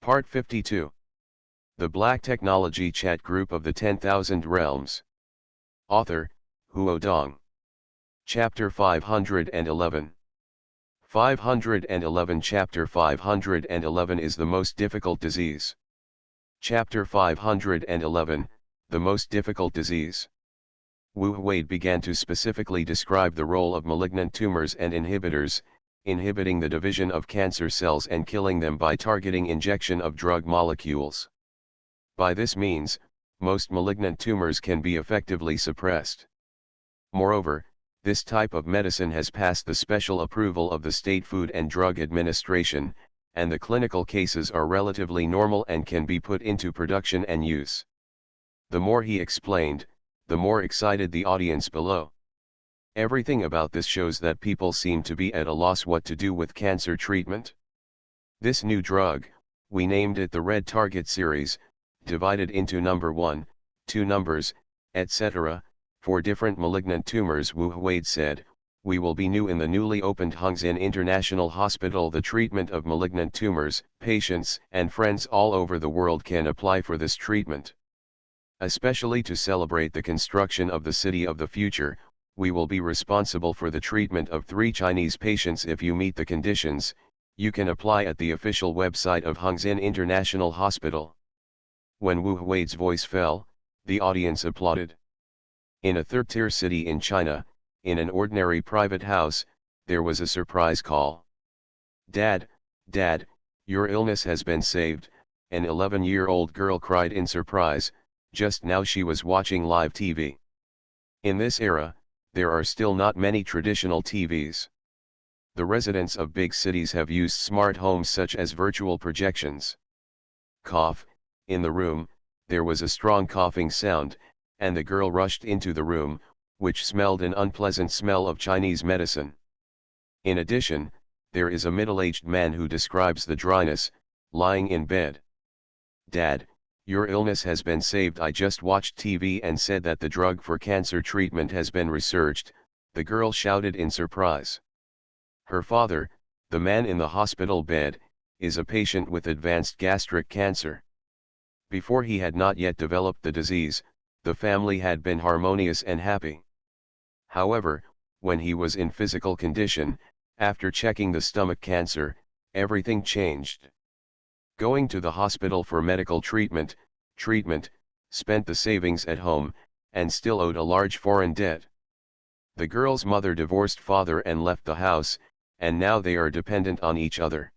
Part 52. The Black Technology Chat Group of the 10,000 Realms. Author, Huo Dong. Chapter 511. 511 Chapter 511 is the most difficult disease. Chapter 511, the most difficult disease. Wu Huade began to specifically describe the role of malignant tumors and inhibitors, inhibiting the division of cancer cells and killing them by targeting injection of drug molecules. By this means, most malignant tumors can be effectively suppressed. Moreover, this type of medicine has passed the special approval of the State Food and Drug Administration, and the clinical cases are relatively normal and can be put into production and use. The more he explained, the more excited the audience below. Everything about this shows that people seem to be at a loss what to do with cancer treatment. This new drug, we named it the Red Target series, divided into number 1, 2 numbers, etc., for different malignant tumors. Wu Huade said, we will be new in the newly opened Hongzhen International Hospital. The treatment of malignant tumors, patients and friends all over the world can apply for this treatment. Especially to celebrate the construction of the city of the future, we will be responsible for the treatment of 3 Chinese patients. If you meet the conditions, you can apply at the official website of Hongzhen International Hospital. When Wu Huade's voice fell, the audience applauded. In a third-tier city in China, in an ordinary private house, there was a surprise call. Dad, Dad, your illness has been saved, an 11-year-old girl cried in surprise. Just now she was watching live TV. In this era, there are still not many traditional TVs. The residents of big cities have used smart homes such as virtual projections. Cough. In the room, there was a strong coughing sound, and the girl rushed into the room, which smelled an unpleasant smell of Chinese medicine. In addition, there is a middle-aged man who describes the dryness, lying in bed. Dad, your illness has been saved. I just watched TV and said that the drug for cancer treatment has been researched, the girl shouted in surprise. Her father, the man in the hospital bed, is a patient with advanced gastric cancer. Before he had not yet developed the disease, the family had been harmonious and happy. However, when he was in physical condition, after checking the stomach cancer, everything changed. Going to the hospital for medical treatment, spent the savings at home, and still owed a large foreign debt. The girl's mother divorced father and left the house, and now they are dependent on each other.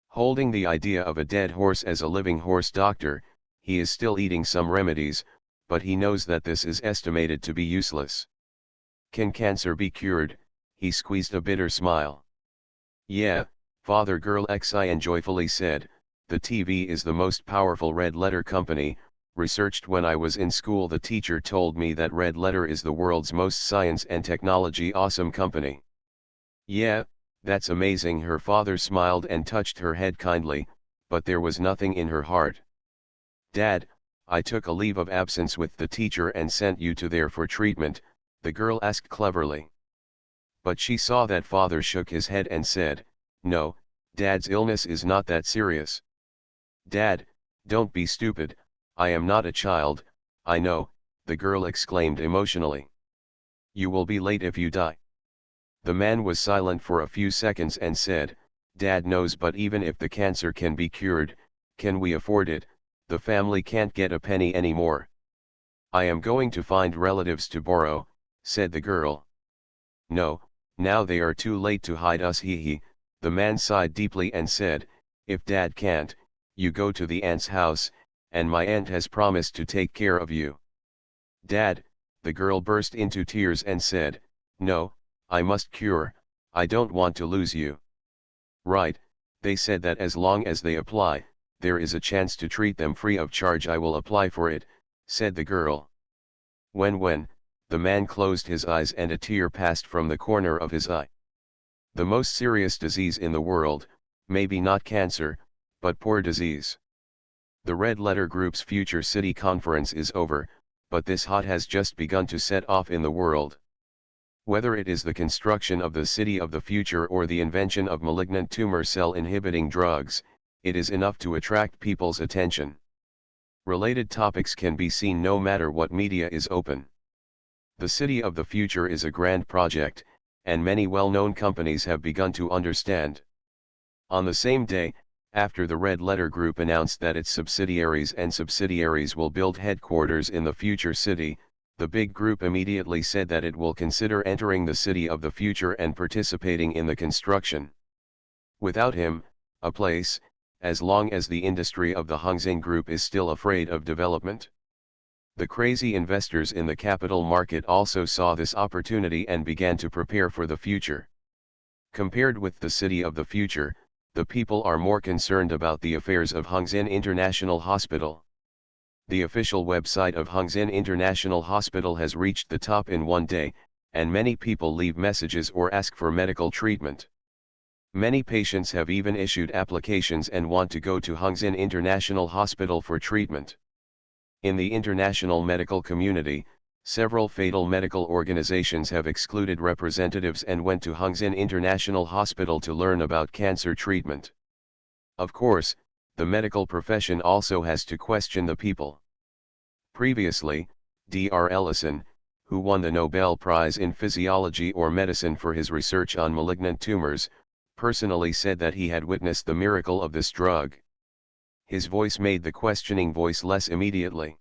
Holding the idea of a dead horse as a living horse doctor, he is still eating some remedies, but he knows that this is estimated to be useless. Can cancer be cured? He squeezed a bitter smile. Yeah, father girl Xin joyfully said, the TV is the most powerful red letter company, researched when I was in school. The teacher told me that Red Letter is the world's most science and technology awesome company. Yeah, that's amazing. Her father smiled and touched her head kindly, but there was nothing in her heart. Dad, I took a leave of absence with the teacher and sent you to there for treatment, the girl asked cleverly. But she saw that father shook his head and said, no, Dad's illness is not that serious. Dad, don't be stupid, I am not a child, I know, the girl exclaimed emotionally. You will be late if you die. The man was silent for a few seconds and said, Dad knows, but even if the cancer can be cured, can we afford it? The family can't get a penny anymore. I am going to find relatives to borrow, said the girl. No, now they are too late to hide us. He. The man sighed deeply and said, if Dad can't, you go to the aunt's house, and my aunt has promised to take care of you. Dad, the girl burst into tears and said, no, I must cure, I don't want to lose you. Right, they said that as long as they apply, there is a chance to treat them free of charge. I will apply for it, said the girl. When, the man closed his eyes and a tear passed from the corner of his eye. The most serious disease in the world, maybe not cancer, but poor disease. The Red Letter Group's future city conference is over, but this hot has just begun to set off in the world. Whether it is the construction of the city of the future or the invention of malignant tumor cell inhibiting drugs, it is enough to attract people's attention. Related topics can be seen no matter what media is open. The City of the Future is a grand project, and many well-known companies have begun to understand. On the same day, after the Red Letter Group announced that its subsidiaries will build headquarters in the future city, the big group immediately said that it will consider entering the City of the Future and participating in the construction. Without him, a place, as long as the industry of the Hang Seng Group is still afraid of development. The crazy investors in the capital market also saw this opportunity and began to prepare for the future. Compared with the City of the Future, the people are more concerned about the affairs of Hang Seng International Hospital. The official website of Hang Seng International Hospital has reached the top in one day, and many people leave messages or ask for medical treatment. Many patients have even issued applications and want to go to Hang Seng International Hospital for treatment. In the international medical community, several fatal medical organizations have excluded representatives and went to Hang Seng International Hospital to learn about cancer treatment. Of course, the medical profession also has to question the people. Previously, Dr. Ellison, who won the Nobel Prize in Physiology or Medicine for his research on malignant tumors, personally said that he had witnessed the miracle of this drug. His voice made the questioning voice less immediately.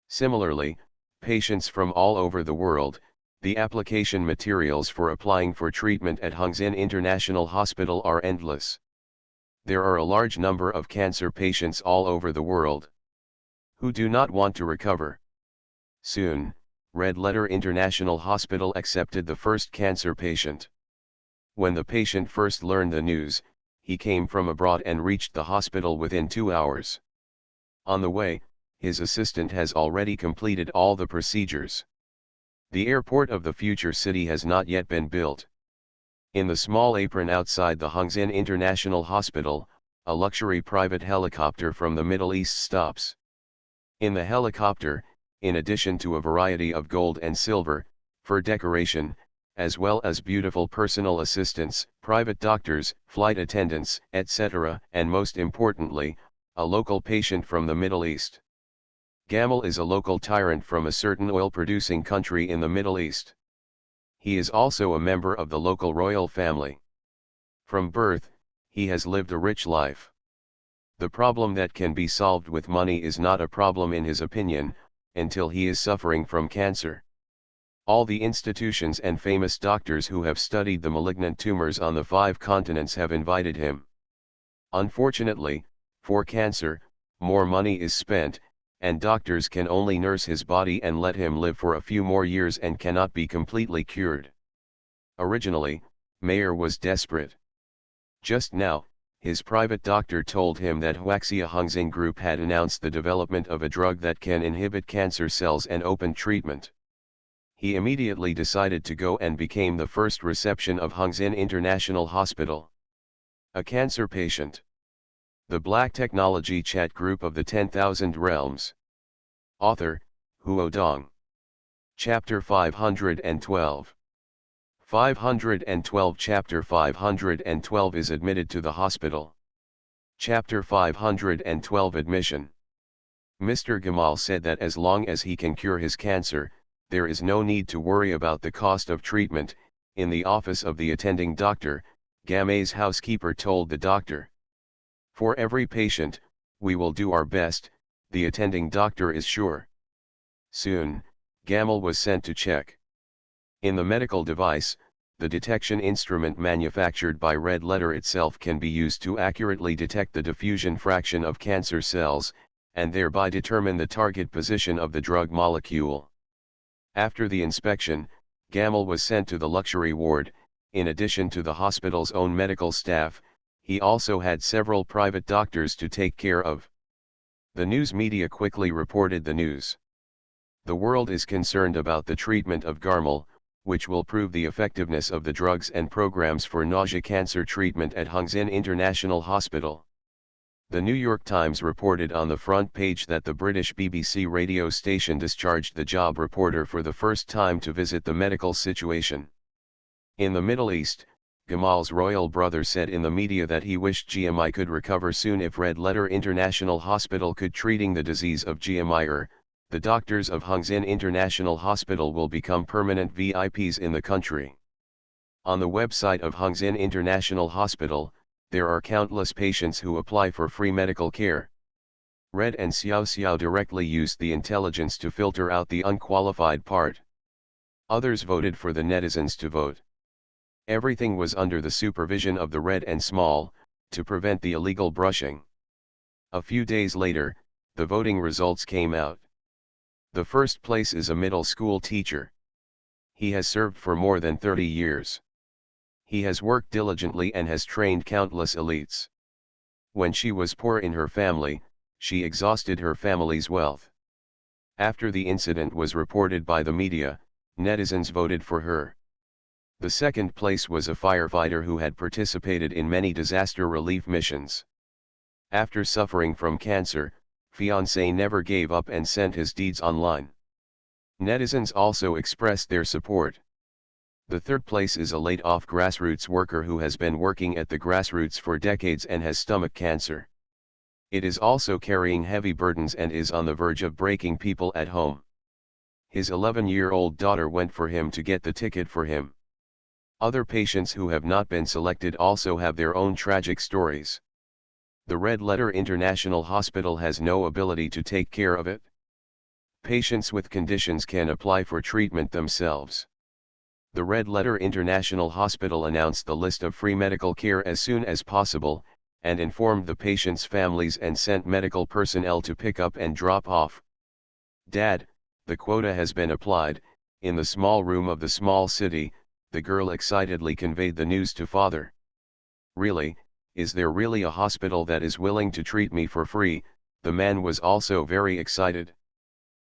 Similarly, patients from all over the world, the application materials for applying for treatment at Hang Seng International Hospital are endless. There are a large number of cancer patients all over the world who do not want to recover. Soon, Red Letter International Hospital accepted the first cancer patient. When the patient first learned the news, he came from abroad and reached the hospital within 2 hours. On the way, his assistant has already completed all the procedures. The airport of the future city has not yet been built. In the small apron outside the Hang Seng International Hospital, a luxury private helicopter from the Middle East stops. In the helicopter, in addition to a variety of gold and silver, for decoration, as well as beautiful personal assistants, private doctors, flight attendants, etc., and most importantly, a local patient from the Middle East. Gamal is a local tyrant from a certain oil-producing country in the Middle East. He is also a member of the local royal family. From birth, he has lived a rich life. The problem that can be solved with money is not a problem in his opinion, until he is suffering from cancer. All the institutions and famous doctors who have studied the malignant tumors on the 5 continents have invited him. Unfortunately, for cancer, more money is spent, and doctors can only nurse his body and let him live for a few more years and cannot be completely cured. Originally, Mayer was desperate. Just now, his private doctor told him that Huaxia Hang Seng Group had announced the development of a drug that can inhibit cancer cells and open treatment. He immediately decided to go and became the first reception of Hang Seng International Hospital. A cancer patient. The Black Technology Chat Group of the 10,000 Realms. Author, Huo Dong. Chapter 512. 512 Chapter 512 is admitted to the hospital. Chapter 512 Admission. Mr. Gamal said that as long as he can cure his cancer, there is no need to worry about the cost of treatment. In the office of the attending doctor, Gamay's housekeeper told the doctor. For every patient, we will do our best, the attending doctor is sure. Soon, Gamal was sent to check. In the medical device, the detection instrument manufactured by Red Letter itself can be used to accurately detect the diffusion fraction of cancer cells, and thereby determine the target position of the drug molecule. After the inspection, Gamal was sent to the luxury ward. In addition to the hospital's own medical staff, he also had several private doctors to take care of. The news media quickly reported the news. The world is concerned about the treatment of Gamal, which will prove the effectiveness of the drugs and programs for nausea cancer treatment at Hang Seng International Hospital. The New York Times reported on the front page that the British BBC radio station discharged the job reporter for the first time to visit the medical situation. In the Middle East, Gamal's royal brother said in the media that he wished GMI could recover soon if Red Letter International Hospital could treating the disease of GMI. The doctors of Hung Sin International Hospital will become permanent VIPs in the country. On the website of Hung Sin International Hospital, there are countless patients who apply for free medical care. Red and Xiao Xiao directly used the intelligence to filter out the unqualified part. Others voted for the netizens to vote. Everything was under the supervision of the Red and Small, to prevent the illegal brushing. A few days later, the voting results came out. The first place is a middle school teacher. He has served for more than 30 years. He has worked diligently and has trained countless elites. When she was poor in her family, she exhausted her family's wealth. After the incident was reported by the media, netizens voted for her. The second place was a firefighter who had participated in many disaster relief missions. After suffering from cancer, fiancé never gave up and sent his deeds online. Netizens also expressed their support. The third place is a laid-off grassroots worker who has been working at the grassroots for decades and has stomach cancer. It is also carrying heavy burdens and is on the verge of breaking people at home. His 11-year-old daughter went for him to get the ticket for him. Other patients who have not been selected also have their own tragic stories. The Red Letter International Hospital has no ability to take care of it. Patients with conditions can apply for treatment themselves. The Red Letter International Hospital announced the list of free medical care as soon as possible, and informed the patients' families and sent medical personnel to pick up and drop off. "Dad, the quota has been applied," in the small room of the small city, the girl excitedly conveyed the news to father. "Really, is there really a hospital that is willing to treat me for free?" The man was also very excited.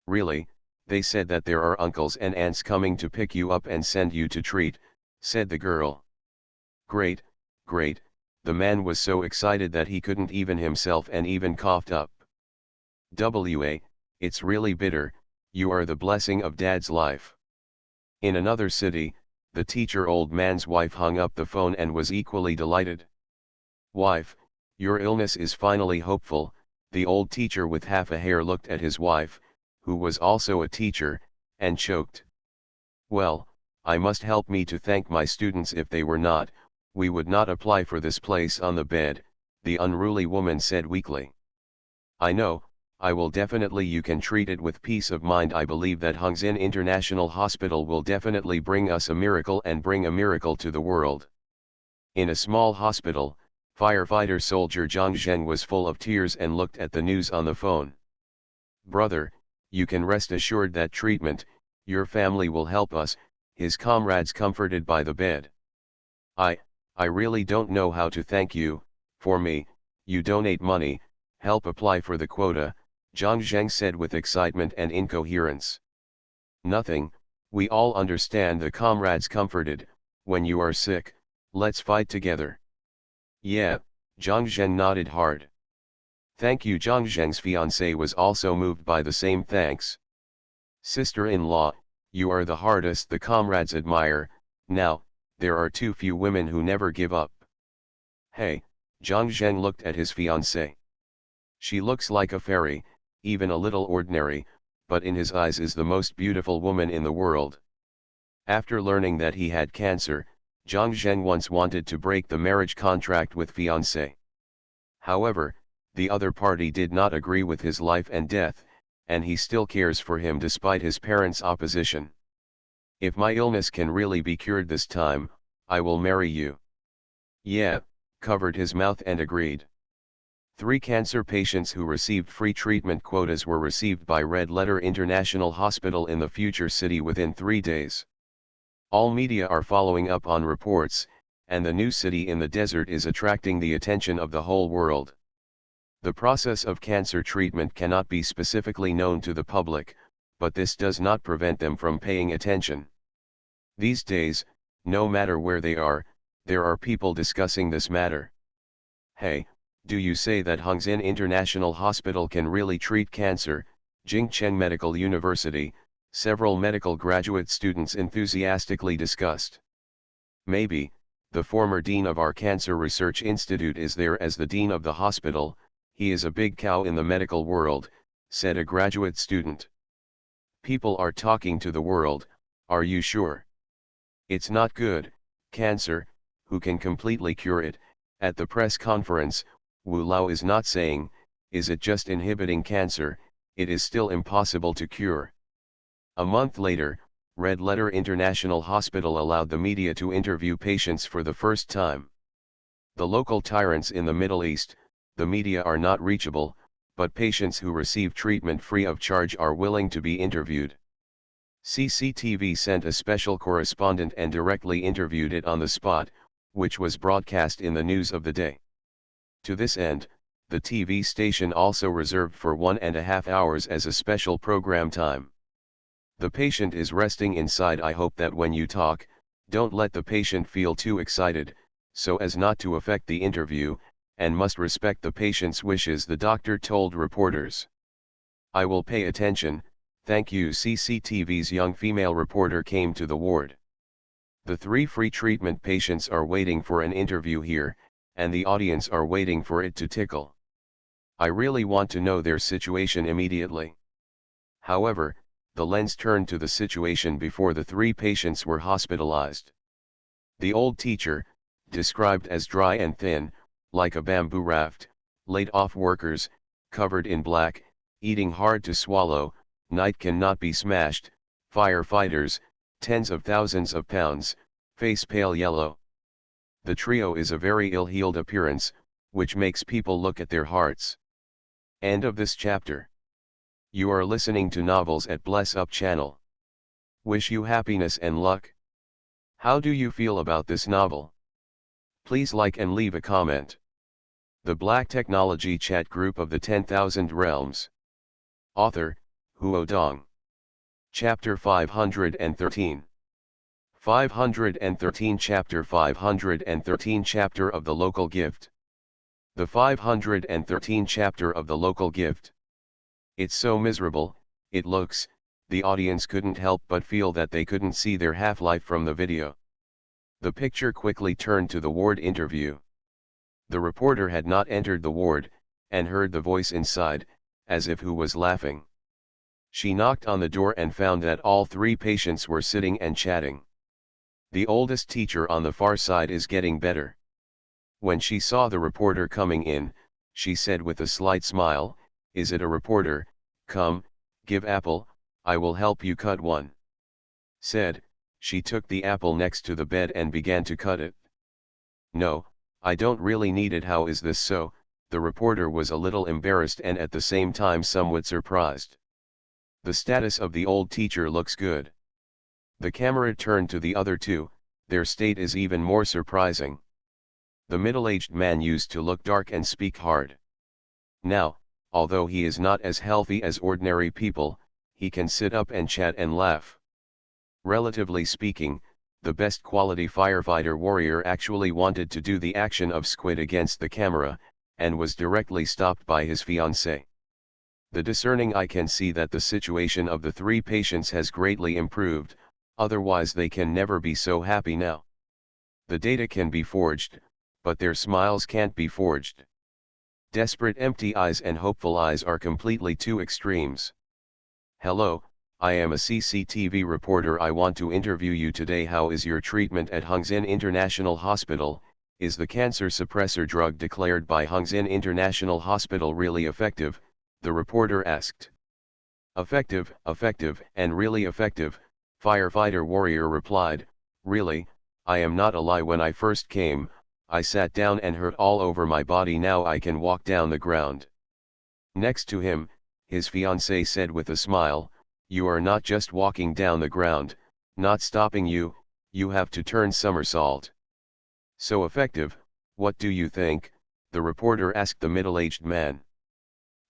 "Really, they said that there are uncles and aunts coming to pick you up and send you to treat," said the girl. "Great, great," the man was so excited that he couldn't even himself and even coughed up. "It's really bitter, you are the blessing of Dad's life." In another city, the teacher old man's wife hung up the phone and was equally delighted. "Wife, your illness is finally hopeful," the old teacher with half a hair looked at his wife, who was also a teacher, and choked. "Well, I must help me to thank my students. If they were not, we would not apply for this place on the bed," the unruly woman said weakly. "I know, I will definitely. You can treat it with peace of mind. I believe that Hung Sin International Hospital will definitely bring us a miracle and bring a miracle to the world." In a small hospital, firefighter soldier Zhang Zheng was full of tears and looked at the news on the phone. "Brother, you can rest assured that treatment, your family will help us," his comrades comforted by the bed. I really don't know how to thank you. For me, you donate money, help apply for the quota," Zhang Zheng said with excitement and incoherence. "Nothing, we all understand," the comrades comforted. "When you are sick, let's fight together." "Yeah," Zhang Zheng nodded hard. "Thank you." Zhang Zheng's fiancée was also moved by the same thanks. "Sister-in-law, you are the hardest," the comrades admire. "Now, there are too few women who never give up." "Hey," Zhang Zheng looked at his fiancée. "She looks like a fairy, even a little ordinary, but in his eyes is the most beautiful woman in the world." After learning that he had cancer, Zhang Zheng once wanted to break the marriage contract with fiancée. However, the other party did not agree with his life and death, and he still cares for him despite his parents' opposition. "If my illness can really be cured this time, I will marry you." "Yeah," covered his mouth and agreed. 3 cancer patients who received free treatment quotas were received by Red Letter International Hospital in the future city within 3 days. All media are following up on reports, and the new city in the desert is attracting the attention of the whole world. The process of cancer treatment cannot be specifically known to the public, but this does not prevent them from paying attention. These days, no matter where they are, there are people discussing this matter. "Hey, do you say that Hung Sin International Hospital can really treat cancer?" Jingcheng Medical University, several medical graduate students enthusiastically discussed. "Maybe," The former dean of our cancer research institute is there as the dean of the hospital. He is a big cow in the medical world, said a graduate student. People are talking to the world, are you sure? It's not good, cancer, who can completely cure it? At the press conference, Wu Lao is not saying, is it just inhibiting cancer, it is still impossible to cure. A month later, Red Letter International Hospital allowed the media to interview patients for the first time. The local tyrants in the Middle East, the media are not reachable, but patients who receive treatment free of charge are willing to be interviewed. CCTV sent a special correspondent and directly interviewed it on the spot, which was broadcast in the news of the day. To this end, the TV station also reserved for 1.5 hours as a special program time. The patient is resting inside. I hope that when you talk, don't let the patient feel too excited, so as not to affect the interview, and must respect the patient's wishes, the doctor told reporters. I will pay attention, thank you. CCTV's young female reporter came to the ward. The 3 free treatment patients are waiting for an interview here, and the audience are waiting for it to tickle. I really want to know their situation immediately. However, the lens turned to the situation before the 3 patients were hospitalized. The old teacher, described as dry and thin, like a bamboo raft, laid off workers, covered in black, eating hard to swallow, night cannot be smashed, firefighters, tens of thousands of pounds, face pale yellow. The trio is a very ill-heeled appearance, which makes people look at their hearts. End of this chapter. You are listening to Novels at Bless Up channel. Wish you happiness and luck. How do you feel about this novel? Please like and leave a comment. The Black Technology Chat Group of the 10,000 Realms. Author, Huo Dong. Chapter 513. 513 Chapter 513 Chapter of the Local Gift. The 513 Chapter of the Local Gift. It's so miserable, it looks. The audience couldn't help but feel that they couldn't see their half-life from the video. The picture quickly turned to the ward interview. The reporter had not entered the ward, and heard the voice inside, as if who was laughing. She knocked on the door and found that all 3 patients were sitting and chatting. The oldest teacher on the far side is getting better. When she saw the reporter coming in, she said with a slight smile, is it a reporter? Come, give apple, I will help you cut one. Said, she took the apple next to the bed and began to cut it. No, I don't really need it. How is this so? The reporter was a little embarrassed and at the same time somewhat surprised. The status of the old teacher looks good. The camera turned to the other 2, their state is even more surprising. The middle-aged man used to look dark and speak hard. Now, although he is not as healthy as ordinary people, he can sit up and chat and laugh. Relatively speaking, the best quality firefighter warrior actually wanted to do the action of squid against the camera, and was directly stopped by his fiancée. The discerning eye can see that the situation of the 3 patients has greatly improved, otherwise they can never be so happy now. The data can be forged, but their smiles can't be forged. Desperate empty eyes and hopeful eyes are completely 2 extremes. Hello, I am a CCTV reporter. I want to interview you today. How is your treatment at Hongzhen International Hospital? Is the cancer suppressor drug declared by Hongzhen International Hospital really effective? The reporter asked. Effective, and really effective, firefighter warrior replied. Really, I am not a lie. When I first came, I sat down and hurt all over my body. Now I can walk down the ground. Next to him, his fiancée said with a smile, you are not just walking down the ground, not stopping you, you have to turn somersault. So effective, what do you think? The reporter asked the middle-aged man.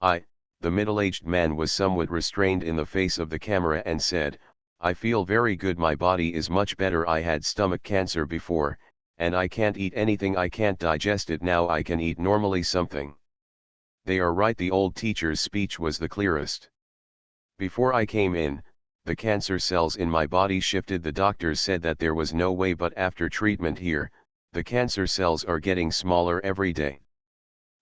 The middle-aged man was somewhat restrained in the face of the camera and said, I feel very good. My body is much better. I had stomach cancer before, and I can't eat anything. I can't digest it. Now I can eat normally. Something. They are right. The old teacher's speech was the clearest. Before I came in, the cancer cells in my body shifted. The doctors said that there was no way, but after treatment here, The cancer cells are getting smaller every day.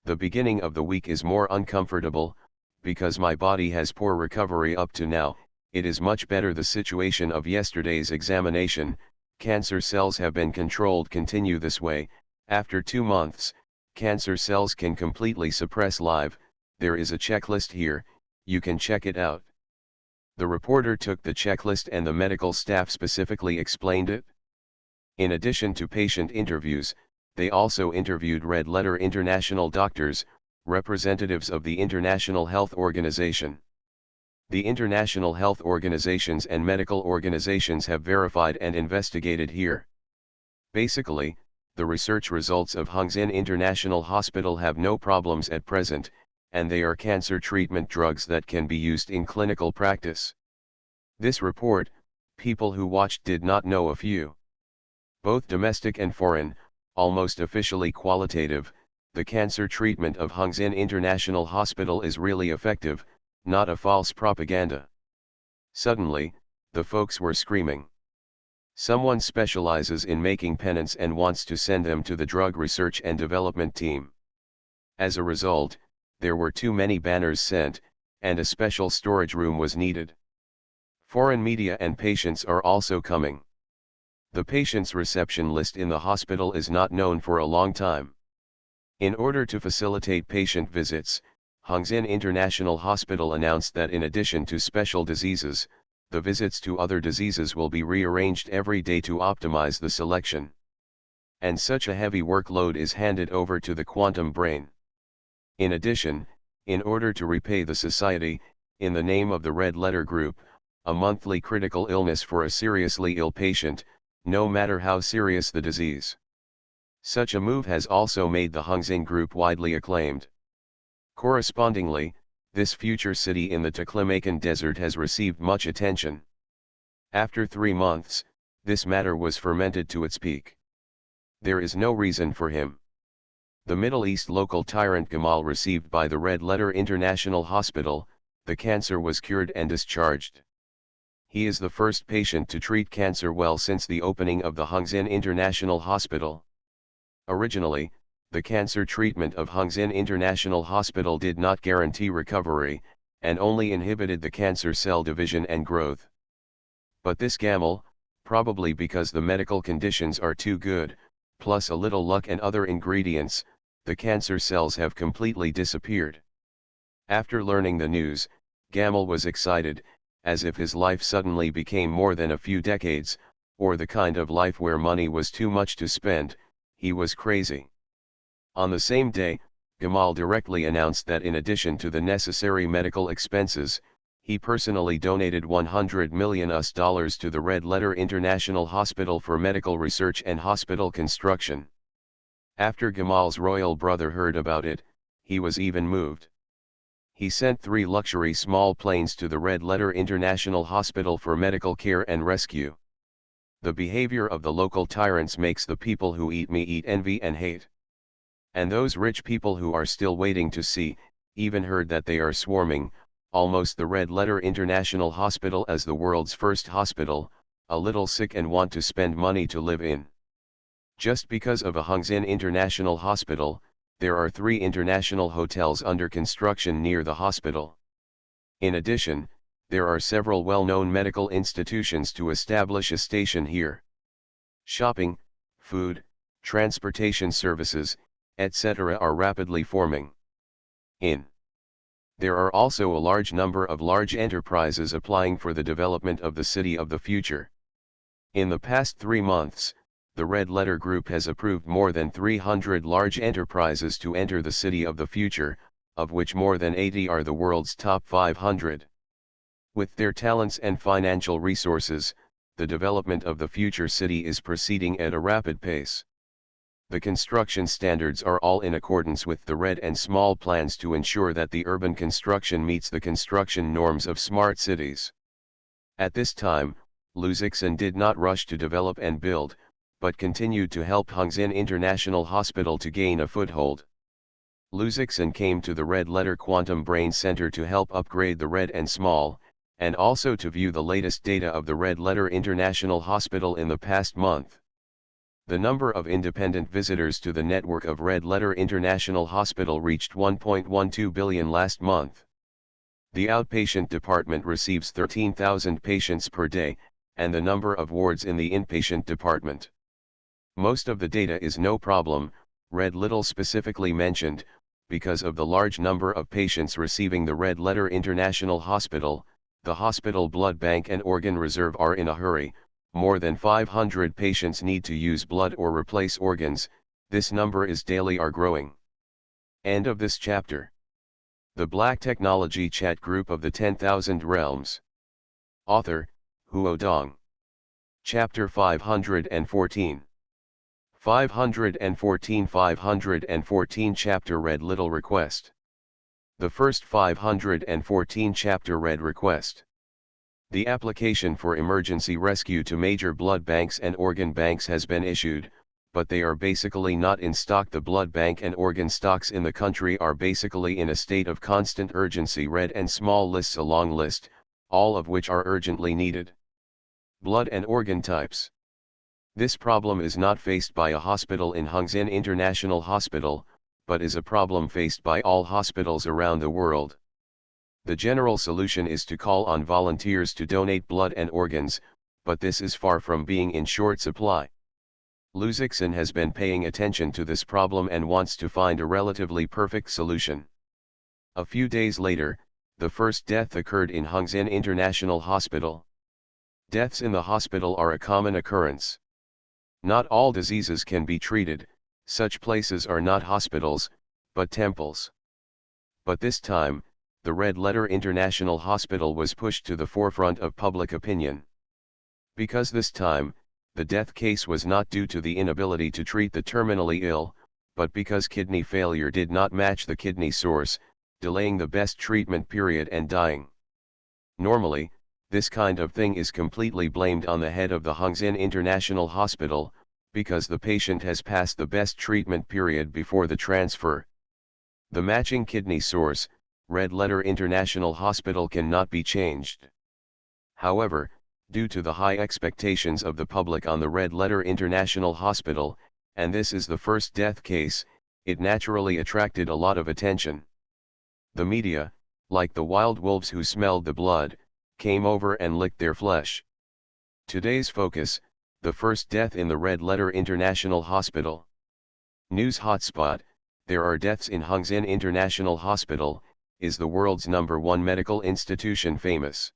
The beginning of the week is more uncomfortable, because my body has poor recovery up to now. It is much better the situation of yesterday's examination. Cancer cells have been controlled. Continue this way. After 2 months, cancer cells can completely suppress live. There is a checklist here, you can check it out. The reporter took the checklist and the medical staff specifically explained it. In addition to patient interviews, they also interviewed Red Letter International doctors, representatives of the International Health Organization. The international health organizations and medical organizations have verified and investigated here. Basically, the research results of Hongzhen International Hospital have no problems at present, and they are cancer treatment drugs that can be used in clinical practice. This report, people who watched did not know a few. Both domestic and foreign, almost officially qualitative, the cancer treatment of Hongzhen International Hospital is really effective, not a false propaganda. Suddenly, the folks were screaming. Someone specializes in making pennants and wants to send them to the drug research and development team. As a result, there were too many banners sent, and a special storage room was needed. Foreign media and patients are also coming. The patient's reception list in the hospital is not known for a long time. In order to facilitate patient visits, Hongzhen International Hospital announced that in addition to special diseases, the visits to other diseases will be rearranged every day to optimize the selection. And such a heavy workload is handed over to the quantum brain. In addition, in order to repay the society, in the name of the Red Letter Group, a monthly critical illness for a seriously ill patient, no matter how serious the disease. Such a move has also made the Hongzhen Group widely acclaimed. Correspondingly, this future city in the Taklamakan Desert has received much attention. After 3 months, this matter was fermented to its peak. There is no reason for him. The Middle East local tyrant Gamal received by the Red Letter International Hospital, the cancer was cured and discharged. He is the first patient to treat cancer well since the opening of the Hongzhen International Hospital. Originally, the cancer treatment of Hongzhen International Hospital did not guarantee recovery, and only inhibited the cancer cell division and growth. But this Gamal, probably because the medical conditions are too good, plus a little luck and other ingredients, the cancer cells have completely disappeared. After learning the news, Gamal was excited, as if his life suddenly became more than a few decades, or the kind of life where money was too much to spend. He was crazy. On the same day, Gamal directly announced that in addition to the necessary medical expenses, he personally donated $100 million to the Red Letter International Hospital for medical research and hospital construction. After Gamal's royal brother heard about it, he was even moved. He sent 3 luxury small planes to the Red Letter International Hospital for medical care and rescue. The behavior of the local tyrants makes the people who eat me eat envy and hate. And those rich people who are still waiting to see, even heard that they are swarming, almost the Red Letter International Hospital as the world's first hospital, a little sick and want to spend money to live in. Just because of a Hongzhen International Hospital, there are 3 international hotels under construction near the hospital. In addition, there are several well-known medical institutions to establish a station here. Shopping, food, transportation services, etc. are rapidly forming. There are also a large number of large enterprises applying for the development of the city of the future. In the past 3 months, the Red Letter Group has approved more than 300 large enterprises to enter the city of the future, of which more than 80 are the world's top 500. With their talents and financial resources, the development of the future city is proceeding at a rapid pace. The construction standards are all in accordance with the red and small plans to ensure that the urban construction meets the construction norms of smart cities. At this time, Luzixan did not rush to develop and build, but continued to help Hongzhen International Hospital to gain a foothold. Luzixan came to the Red Letter Quantum Brain Center to help upgrade the red and small, and also to view the latest data of the Red Letter International Hospital in the past month. The number of independent visitors to the network of Red Letter International Hospital reached 1.12 billion last month. The outpatient department receives 13,000 patients per day, and the number of wards in the inpatient department. Most of the data is no problem, Red Little specifically mentioned, because of the large number of patients receiving the Red Letter International Hospital, the hospital blood bank and organ reserve are in a hurry. More than 500 patients need to use blood or replace organs. This number is daily are growing. End of this chapter. The Black Technology Chat Group of the 10,000 Realms. Author, Huo Dong. Chapter 514. 514 Chapter Red Little Request. The first 514 Chapter Red Request. The application for emergency rescue to major blood banks and organ banks has been issued, but they are basically not in stock. The blood bank and organ stocks in the country are basically in a state of constant urgency. Red and small lists, a long list, all of which are urgently needed. Blood and organ types. This problem is not faced by a hospital in Hongzhen International Hospital, but is a problem faced by all hospitals around the world. The general solution is to call on volunteers to donate blood and organs, but this is far from being in short supply. Luzixin has been paying attention to this problem and wants to find a relatively perfect solution. A few days later, the first death occurred in Hongzhen International Hospital. Deaths in the hospital are a common occurrence. Not all diseases can be treated. Such places are not hospitals, but temples. But this time, the Red Letter International Hospital was pushed to the forefront of public opinion. Because this time, the death case was not due to the inability to treat the terminally ill, but because kidney failure did not match the kidney source, delaying the best treatment period and dying. Normally, this kind of thing is completely blamed on the head of the Hongzhen International Hospital, because the patient has passed the best treatment period before the transfer. The matching kidney source, Red Letter International Hospital, cannot be changed. However, due to the high expectations of the public on the Red Letter International Hospital, and this is the first death case, it naturally attracted a lot of attention. The media, like the wild wolves who smelled the blood, came over and licked their flesh. Today's focus, the first death in the Red Letter International Hospital. News hotspot, there are deaths in Hongzhen International Hospital, is the world's #1 medical institution famous?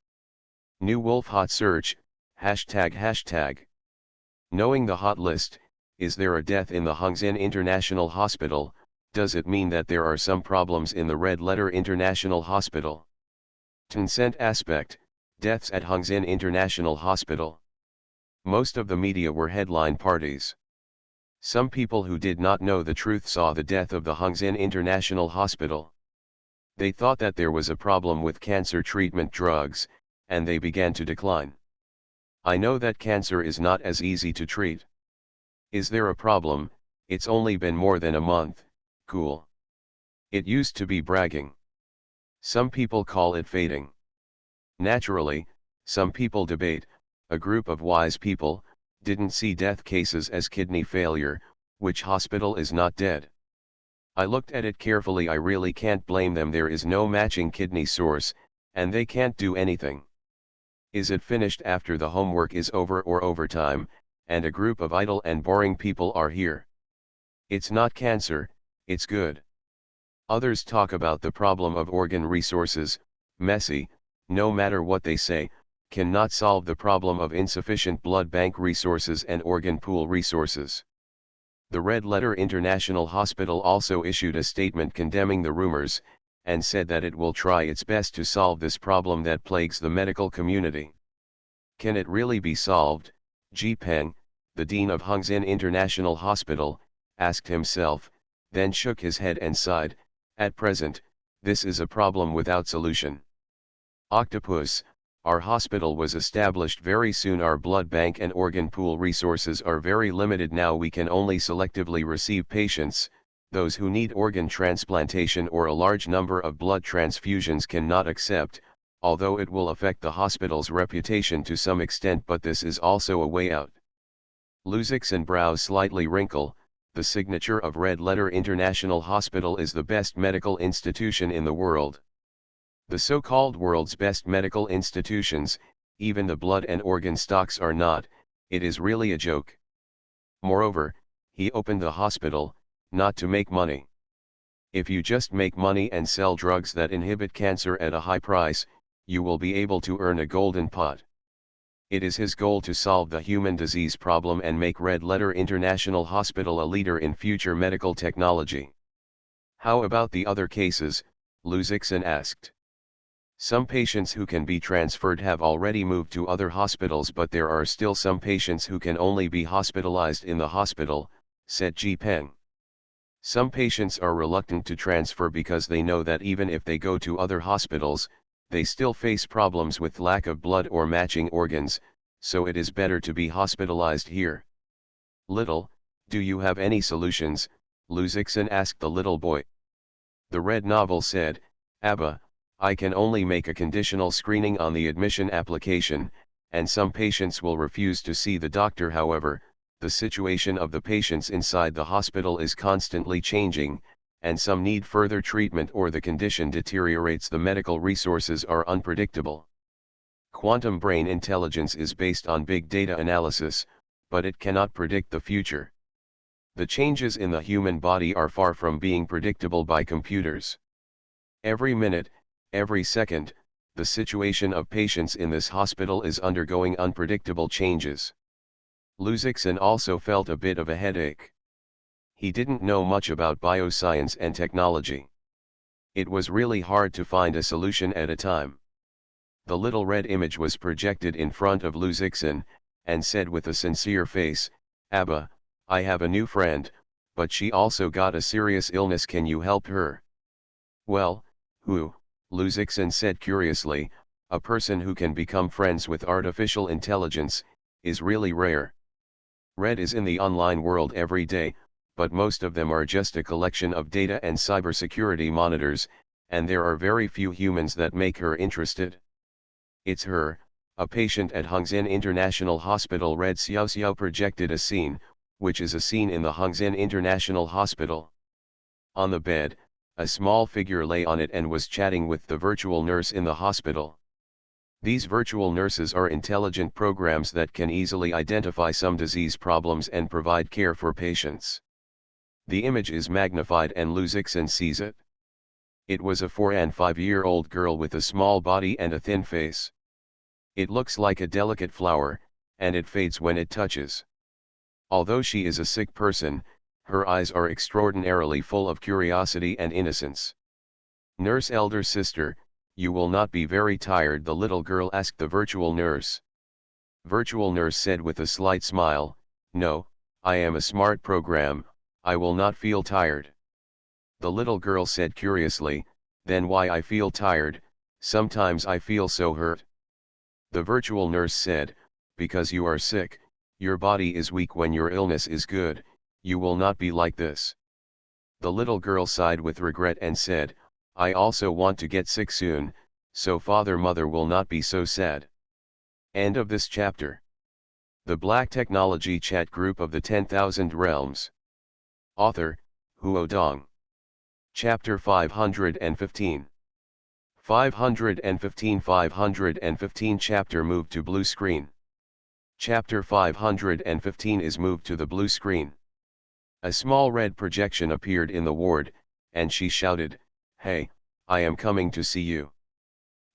New Wolf Hot Search, ##. Knowing the hot list, is there a death in the Hongzhen International Hospital? Does it mean that there are some problems in the Red Letter International Hospital? Tencent aspect, deaths at Hongzhen International Hospital. Most of the media were headline parties. Some people who did not know the truth saw the death of the Hongzhen International Hospital. They thought that there was a problem with cancer treatment drugs, and they began to decline. I know that cancer is not as easy to treat. Is there a problem? It's only been more than a month, cool. It used to be bragging. Some people call it fading. Naturally, some people debate. A group of wise people didn't see death cases as kidney failure, which hospital is not dead. I looked at it carefully. I really can't blame them. There is no matching kidney source, and they can't do anything. Is it finished after the homework is over or overtime, and a group of idle and boring people are here? It's not cancer, it's good. Others talk about the problem of organ resources. Messy, no matter what they say, cannot solve the problem of insufficient blood bank resources and organ pool resources. The Red Letter International Hospital also issued a statement condemning the rumors, and said that it will try its best to solve this problem that plagues the medical community. Can it really be solved? Ji Peng, the dean of Hongzhen International Hospital, asked himself, then shook his head and sighed. At present, this is a problem without solution. Octopus, our hospital was established very soon. Our blood bank and organ pool resources are very limited now. We can only selectively receive patients. Those who need organ transplantation or a large number of blood transfusions cannot accept, although it will affect the hospital's reputation to some extent, but this is also a way out. Luzix's brows slightly wrinkle. The signature of Red Letter International Hospital is the best medical institution in the world. The so-called world's best medical institutions, even the blood and organ stocks are not. It is really a joke. Moreover, he opened the hospital, not to make money. If you just make money and sell drugs that inhibit cancer at a high price, you will be able to earn a golden pot. It is his goal to solve the human disease problem and make Red Letter International Hospital a leader in future medical technology. How about the other cases? Luzixin asked. Some patients who can be transferred have already moved to other hospitals, but there are still some patients who can only be hospitalized in the hospital, said Ji Peng. Some patients are reluctant to transfer because they know that even if they go to other hospitals, they still face problems with lack of blood or matching organs, so it is better to be hospitalized here. Little, do you have any solutions? Luzixin asked the little boy. The red novel said, Abba, I can only make a conditional screening on the admission application, and some patients will refuse to see the doctor. However, the situation of the patients inside the hospital is constantly changing, and some need further treatment or the condition deteriorates. The medical resources are unpredictable. Quantum brain intelligence is based on big data analysis, but it cannot predict the future. The changes in the human body are far from being predictable by computers. Every minute, every second, the situation of patients in this hospital is undergoing unpredictable changes. Luzixin also felt a bit of a headache. He didn't know much about bioscience and technology. It was really hard to find a solution at a time. The little red image was projected in front of Luzixin, and said with a sincere face, Abba, I have a new friend, but she also got a serious illness. Can you help her? Well, who? Luzixin said curiously. A person who can become friends with artificial intelligence is really rare. Red is in the online world every day, but most of them are just a collection of data and cybersecurity monitors, and there are very few humans that make her interested. It's her, a patient at Hongzhen International Hospital. Red Xiao projected a scene, which is a scene in the Hongzhen International Hospital. On the bed, a small figure lay on it and was chatting with the virtual nurse in the hospital. These virtual nurses are intelligent programs that can easily identify some disease problems and provide care for patients. The image is magnified and Luzixin sees it. It was a 4 and 5-year-old girl with a small body and a thin face. It looks like a delicate flower, and it fades when it touches. Although she is a sick person, her eyes are extraordinarily full of curiosity and innocence. Nurse, elder sister, you will not be very tired? The little girl asked the virtual nurse. Virtual nurse said with a slight smile, No, I am a smart program, I will not feel tired. The little girl said curiously, Then why I feel tired? Sometimes I feel so hurt. The virtual nurse said, Because you are sick, your body is weak. When your illness is good, you will not be like this. The little girl sighed with regret and said, I also want to get sick soon, so mother will not be so sad. End of this chapter. The Black Technology Chat Group of the 10,000 Realms. Author, Huo Dong. Chapter 515. 515 chapter moved to blue screen. Chapter 515 is moved to the blue screen. A small red projection appeared in the ward, and she shouted, Hey, I am coming to see you.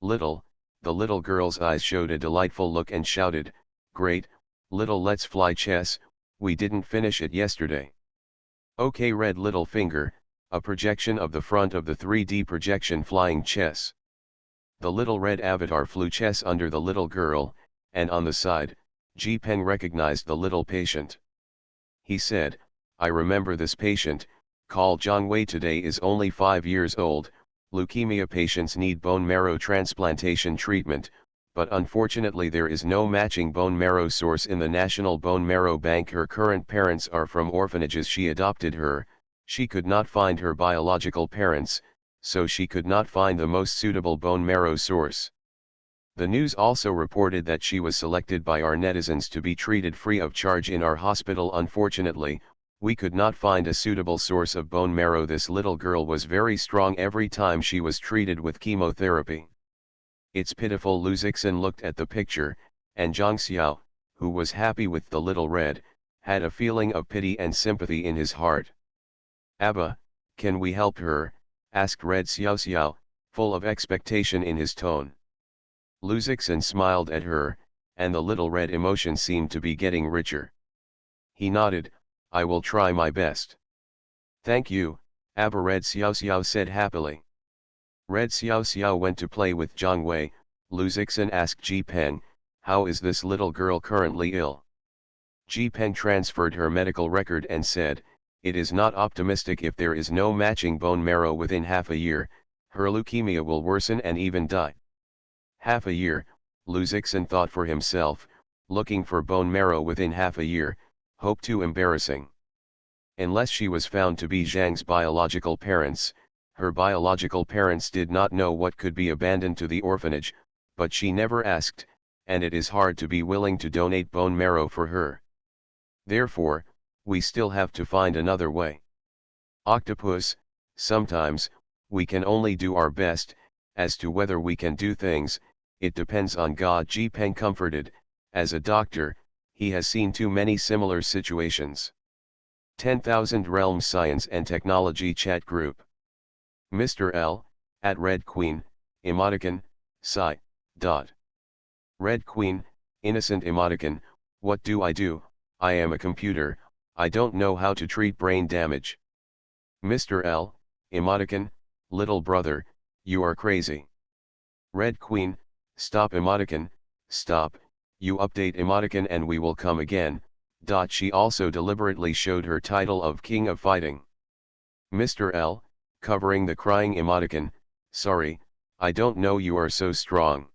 The little girl's eyes showed a delightful look and shouted, Great, little, let's fly chess, we didn't finish it yesterday. Okay, red little finger, a projection of the front of the 3D projection flying chess. The little red avatar flew chess under the little girl, and on the side, Ji Peng recognized the little patient. He said, I remember this patient, called Zhang Wei. Today is only 5 years old. Leukemia patients need bone marrow transplantation treatment, but unfortunately there is no matching bone marrow source in the National Bone Marrow Bank. Her current parents are from orphanages. She adopted her, she could not find her biological parents, so she could not find the most suitable bone marrow source. The news also reported that she was selected by our netizens to be treated free of charge in our hospital. Unfortunately, we could not find a suitable source of bone marrow. This little girl was very strong every time she was treated with chemotherapy. It's pitiful. Lu Zixin looked at the picture, and Zhang Xiao, who was happy with the little red, had a feeling of pity and sympathy in his heart. Abba, can we help her? Asked Red Xiao Xiao, full of expectation in his tone. Lu Zixin smiled at her, and the little red emotion seemed to be getting richer. He nodded, I will try my best. Thank you, Abba. Red Xiao Xiao said happily. Red Xiao Xiao went to play with Zhang Wei. Lu Zixin asked Ji Peng, how is this little girl currently ill? Ji Peng transferred her medical record and said, it is not optimistic. If there is no matching bone marrow within half a year, her leukemia will worsen and even die. Half a year, Lu Zixin thought for himself, looking for bone marrow within half a year, hope too embarrassing. Unless she was found to be Zhang's biological parents, her biological parents did not know what could be abandoned to the orphanage, but she never asked, and it is hard to be willing to donate bone marrow for her. Therefore, we still have to find another way. Octopus, sometimes, we can only do our best. As to whether we can do things, it depends on God. Ji Peng comforted, as a doctor, he has seen too many similar situations. 10,000 Realms Science and Technology Chat Group. Mr. L, at Red Queen, Emoticon, Sci. Red Queen, innocent emoticon, what do? I am a computer, I don't know how to treat brain damage. Mr. L, emoticon, little brother, you are crazy. Red Queen, stop emoticon, stop, you update emoticon and we will come again. She also deliberately showed her title of King of Fighting. Mr. L, covering the crying emoticon, sorry, I don't know you are so strong.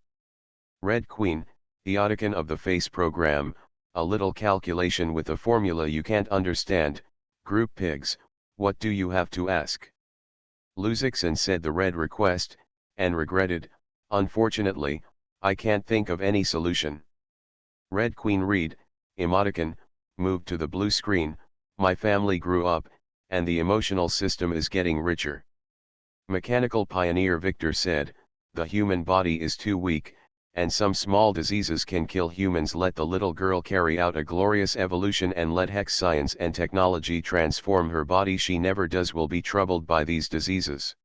Red Queen, emoticon of the face program, a little calculation with a formula you can't understand, group pigs, what do you have to ask? Lu Zixin said the red request, and regretted, unfortunately, I can't think of any solution. Red Queen read, emoticon, moved to the blue screen, my family grew up, and the emotional system is getting richer. Mechanical Pioneer Victor said, the human body is too weak, and some small diseases can kill humans. Let the little girl carry out a glorious evolution and let Hex Science and Technology transform her body. She never does will be troubled by these diseases.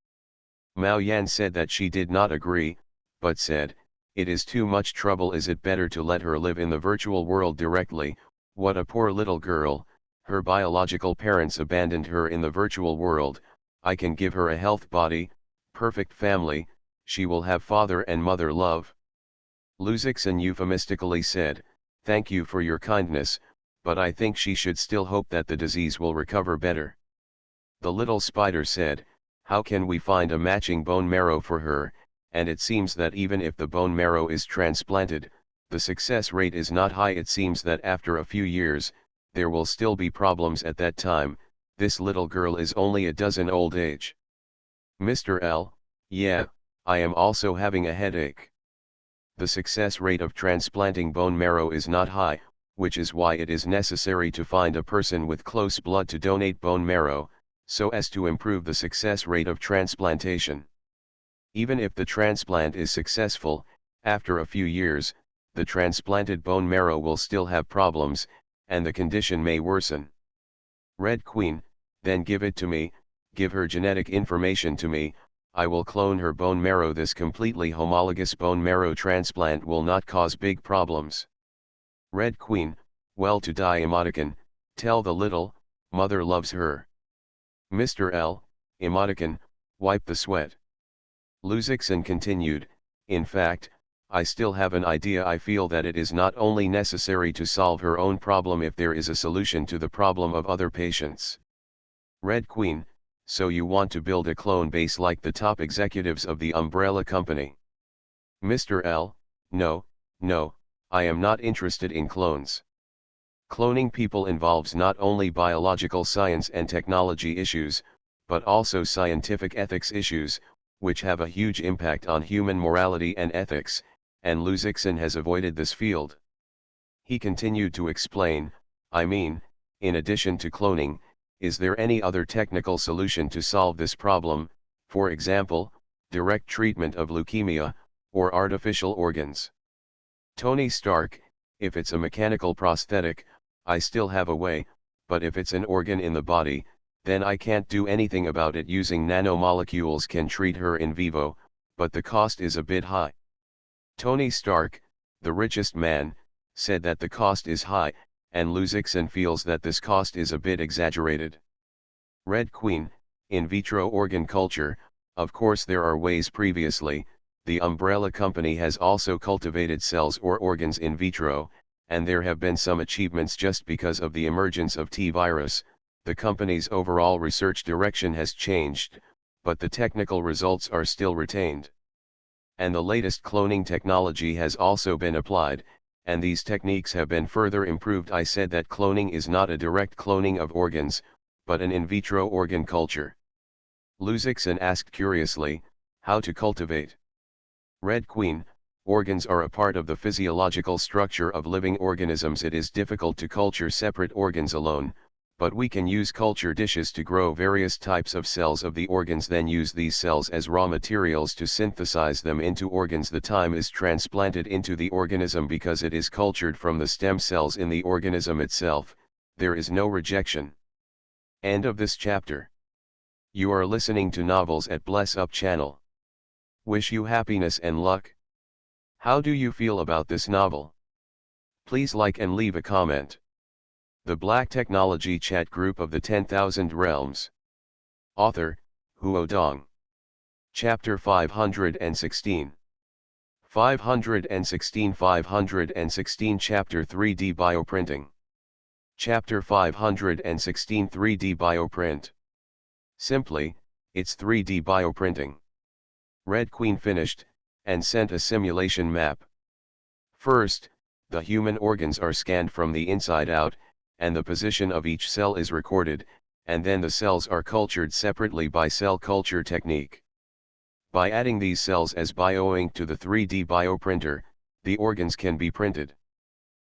Mao Yan said that she did not agree, but said, it is too much trouble. Is it better to let her live in the virtual world directly? What a poor little girl, her biological parents abandoned her in the virtual world. I can give her a health body, perfect family, she will have father and mother love. Lu Zixin euphemistically said, thank you for your kindness, but I think she should still hope that the disease will recover better. The little spider said, how can we find a matching bone marrow for her? And it seems that even if the bone marrow is transplanted, the success rate is not high. It seems that after a few years, there will still be problems. At that time, this little girl is only a dozen old age. Mr. L, yeah, I am also having a headache. The success rate of transplanting bone marrow is not high, which is why it is necessary to find a person with close blood to donate bone marrow, so as to improve the success rate of transplantation. Even if the transplant is successful, after a few years, the transplanted bone marrow will still have problems, and the condition may worsen. Red Queen, then give it to me, give her genetic information to me, I will clone her bone marrow. This completely homologous bone marrow transplant will not cause big problems. Red Queen, well to die emoticon, tell the little, mother loves her. Mr. L, emoticon, wipe the sweat. Lu Zixin continued, in fact, I still have an idea. I feel that it is not only necessary to solve her own problem if there is a solution to the problem of other patients. Red Queen, so you want to build a clone base like the top executives of the umbrella company? Mr. L, no, I am not interested in clones. Cloning people involves not only biological science and technology issues, but also scientific ethics issues, which have a huge impact on human morality and ethics, and Luzixin has avoided this field. He continued to explain, I mean, in addition to cloning, is there any other technical solution to solve this problem, for example, direct treatment of leukemia, or artificial organs? Tony Stark, if it's a mechanical prosthetic, I still have a way, but if it's an organ in the body, then I can't do anything about it. Using nanomolecules can treat her in vivo, but the cost is a bit high. Tony Stark, the richest man, said that the cost is high, and Luzixin feels that this cost is a bit exaggerated. Red Queen, in vitro organ culture, of course there are ways. Previously, the umbrella company has also cultivated cells or organs in vitro, and there have been some achievements just because of the emergence of T-virus. The company's overall research direction has changed, but the technical results are still retained. And the latest cloning technology has also been applied, and these techniques have been further improved. I said that cloning is not a direct cloning of organs, but an in vitro organ culture. Luzixin asked curiously, how to cultivate? Red Queen, organs are a part of the physiological structure of living organisms. It is difficult to culture separate organs alone, but we can use culture dishes to grow various types of cells of the organs, then use these cells as raw materials to synthesize them into organs. The time is transplanted into the organism because it is cultured from the stem cells in the organism itself. There is no rejection. End of this chapter. You are listening to Novels at Bless Up channel. Wish you happiness and luck. How do you feel about this novel? Please like and leave a comment. The Black Technology Chat Group of the 10,000 Realms. Author, Huo Dong. Chapter 516. 516 Chapter 3D Bioprinting. Chapter 516 3D Bioprint. Simply, it's 3D bioprinting. Red Queen finished, and sent a simulation map. First, the human organs are scanned from the inside out, and the position of each cell is recorded, and then the cells are cultured separately by cell culture technique. By adding these cells as bioink to the 3D bioprinter, the organs can be printed.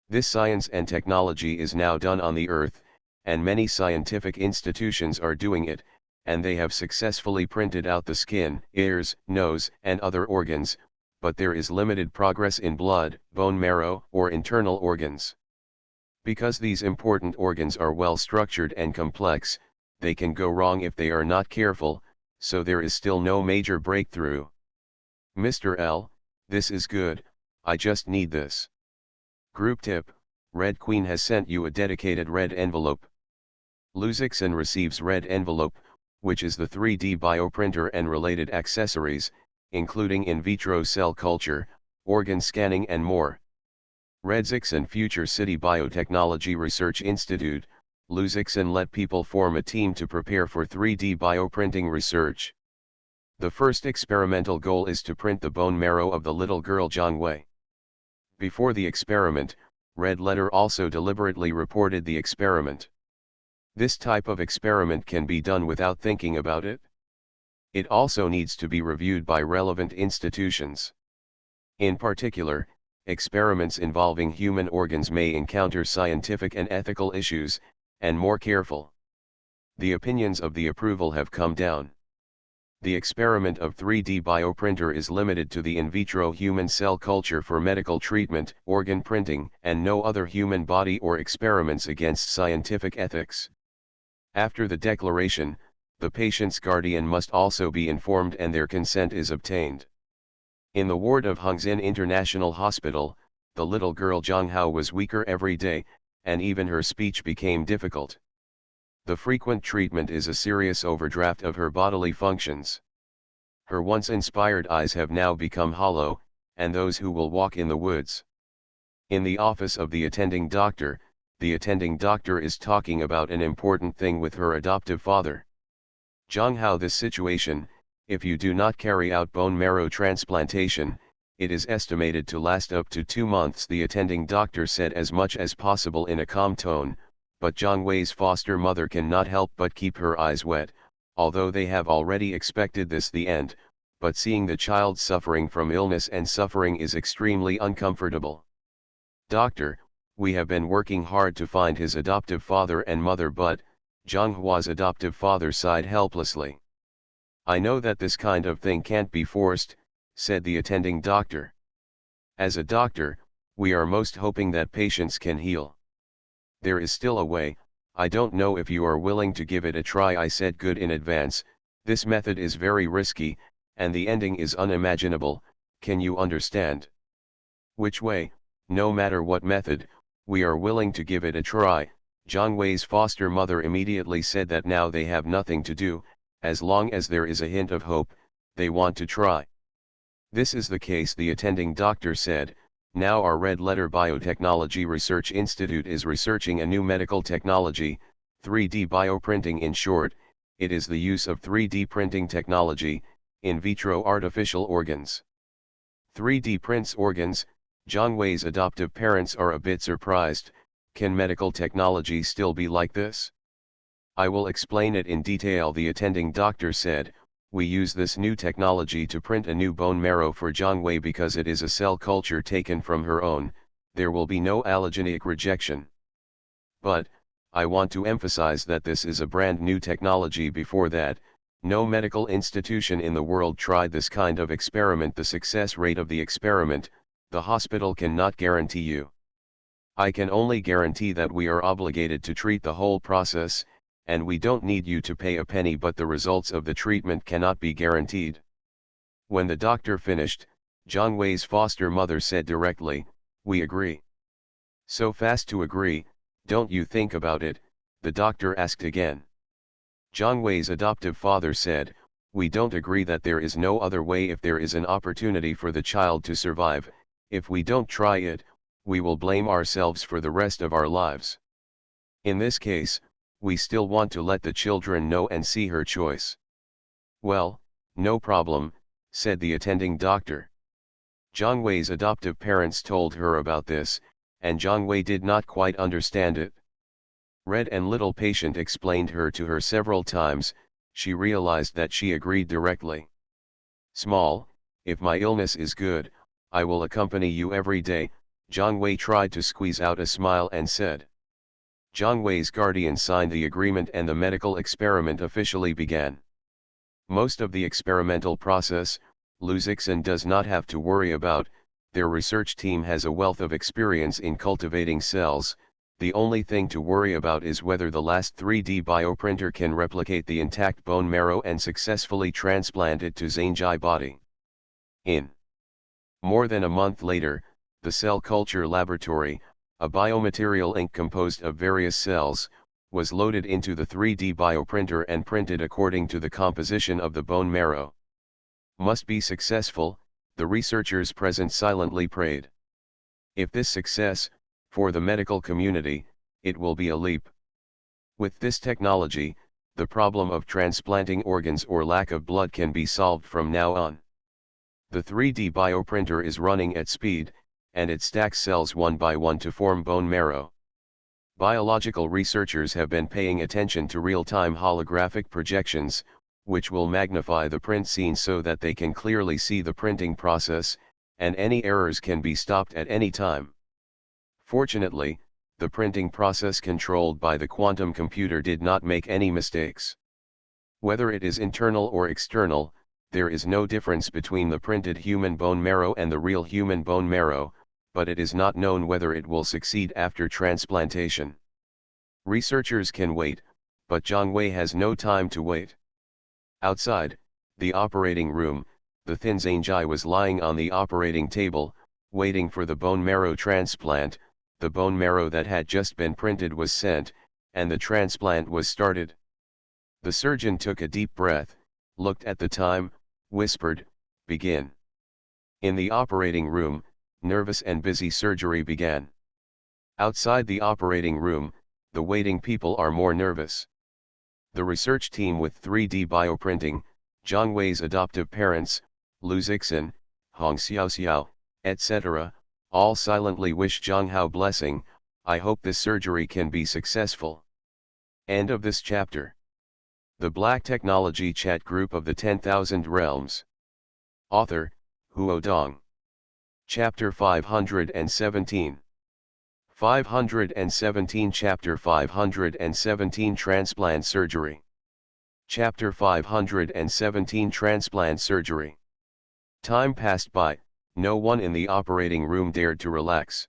This science and technology is now done on the Earth, and many scientific institutions are doing it, and they have successfully printed out the skin, ears, nose, and other organs, but there is limited progress in blood, bone marrow, or internal organs. Because these important organs are well structured and complex, they can go wrong if they are not careful, so there is still no major breakthrough. Mr. L, this is good, I just need this. Group tip, Red Queen has sent you a dedicated red envelope. Luzixin receives red envelope, which is the 3D bioprinter and related accessories, including in vitro cell culture, organ scanning and more. Redzixin Future City Biotechnology Research Institute, Luzixin let people form a team to prepare for 3D bioprinting research. The first experimental goal is to print the bone marrow of the little girl Zhang Wei. Before the experiment, Red Letter also deliberately reported the experiment. This type of experiment can be done without thinking about it. It also needs to be reviewed by relevant institutions. In particular, experiments involving human organs may encounter scientific and ethical issues, and more careful. The opinions of the approval have come down. The experiment of 3D bioprinter is limited to the in vitro human cell culture for medical treatment, organ printing, and no other human body or experiments against scientific ethics. After the declaration, the patient's guardian must also be informed and their consent is obtained. In the ward of Hongxin International Hospital, the little girl Zhang Hao was weaker every day, and even her speech became difficult. The frequent treatment is a serious overdraft of her bodily functions. Her once inspired eyes have now become hollow, and those who will walk in the woods. In the office of the attending doctor is talking about an important thing with her adoptive father. Zhang Hao, this situation, if you do not carry out bone marrow transplantation, it is estimated to last up to 2 months. The attending doctor said as much as possible in a calm tone, but Zhang Wei's foster mother cannot help but keep her eyes wet, although they have already expected this. The end, but seeing the child suffering from illness and suffering is extremely uncomfortable. Doctor, we have been working hard to find his adoptive father and mother, but Zhanghua's adoptive father sighed helplessly. I know that this kind of thing can't be forced, said the attending doctor. As a doctor, we are most hoping that patients can heal. There is still a way. I don't know if you are willing to give it a try, I said. Good in advance. This method is very risky, and the ending is unimaginable, can you understand? Which way, no matter what method, we are willing to give it a try. Zhang Wei's foster mother immediately said that now they have nothing to do, as long as there is a hint of hope, they want to try. This is the case, the attending doctor said. Now our Red Letter Biotechnology Research Institute is researching a new medical technology, 3D bioprinting in short. It is the use of 3D printing technology, in vitro artificial organs. 3D prints organs. Zhang Wei's adoptive parents are a bit surprised. Can medical technology still be like this? I will explain it in detail, the attending doctor said. We use this new technology to print a new bone marrow for Zhang Wei because it is a cell culture taken from her own. There will be no allogeneic rejection. But, I want to emphasize that this is a brand new technology. Before that, no medical institution in the world tried this kind of experiment. The success rate of the experiment, the hospital cannot guarantee you. I can only guarantee that we are obligated to treat the whole process, and we don't need you to pay a penny, but the results of the treatment cannot be guaranteed. When the doctor finished, Zhang Wei's foster mother said directly, we agree. So fast to agree, don't you think about it? The doctor asked again. Zhang Wei's adoptive father said, we don't agree that there is no other way. If there is an opportunity for the child to survive, if we don't try it, we will blame ourselves for the rest of our lives. In this case, we still want to let the children know and see her choice. Well, no problem, said the attending doctor. Zhang Wei's adoptive parents told her about this, and Zhang Wei did not quite understand it. Red and little patient explained her to her several times. She realized that she agreed directly. Small, if my illness is good, I will accompany you every day. Zhang Wei tried to squeeze out a smile and said. Zhang Wei's guardian signed the agreement and the medical experiment officially began. Most of the experimental process, Lu Zixin does not have to worry about. Their research team has a wealth of experience in cultivating cells. The only thing to worry about is whether the last 3D bioprinter can replicate the intact bone marrow and successfully transplant it to Zhangji body. In more than a month later, the cell culture laboratory, a biomaterial ink composed of various cells, was loaded into the 3D bioprinter and printed according to the composition of the bone marrow. Must be successful, the researchers present silently prayed. If this success, for the medical community, it will be a leap. With this technology, the problem of transplanting organs or lack of blood can be solved from now on. The 3D bioprinter is running at speed, and it stacks cells one by one to form bone marrow. Biological researchers have been paying attention to real-time holographic projections, which will magnify the print scene so that they can clearly see the printing process, and any errors can be stopped at any time. Fortunately, the printing process controlled by the quantum computer did not make any mistakes. Whether it is internal or external, there is no difference between the printed human bone marrow and the real human bone marrow, but it is not known whether it will succeed after transplantation. Researchers can wait, but Zhang Wei has no time to wait. Outside, the operating room, the thin Zhangji was lying on the operating table, waiting for the bone marrow transplant. The bone marrow that had just been printed was sent, and the transplant was started. The surgeon took a deep breath, looked at the time, whispered, begin. In the operating room, nervous and busy surgery began. Outside the operating room, the waiting people are more nervous. The research team with 3D bioprinting, Zhang Wei's adoptive parents, Lu Zixin, Hong Xiaoxiao, etc., all silently wish Zhang Hao blessing. I hope this surgery can be successful. End of this chapter. The Black Technology Chat Group of the 10,000 Realms. Author, Huo Dong. Chapter 517. 517 Chapter 517 Transplant Surgery. Chapter 517 Transplant Surgery. Time passed by, no one in the operating room dared to relax.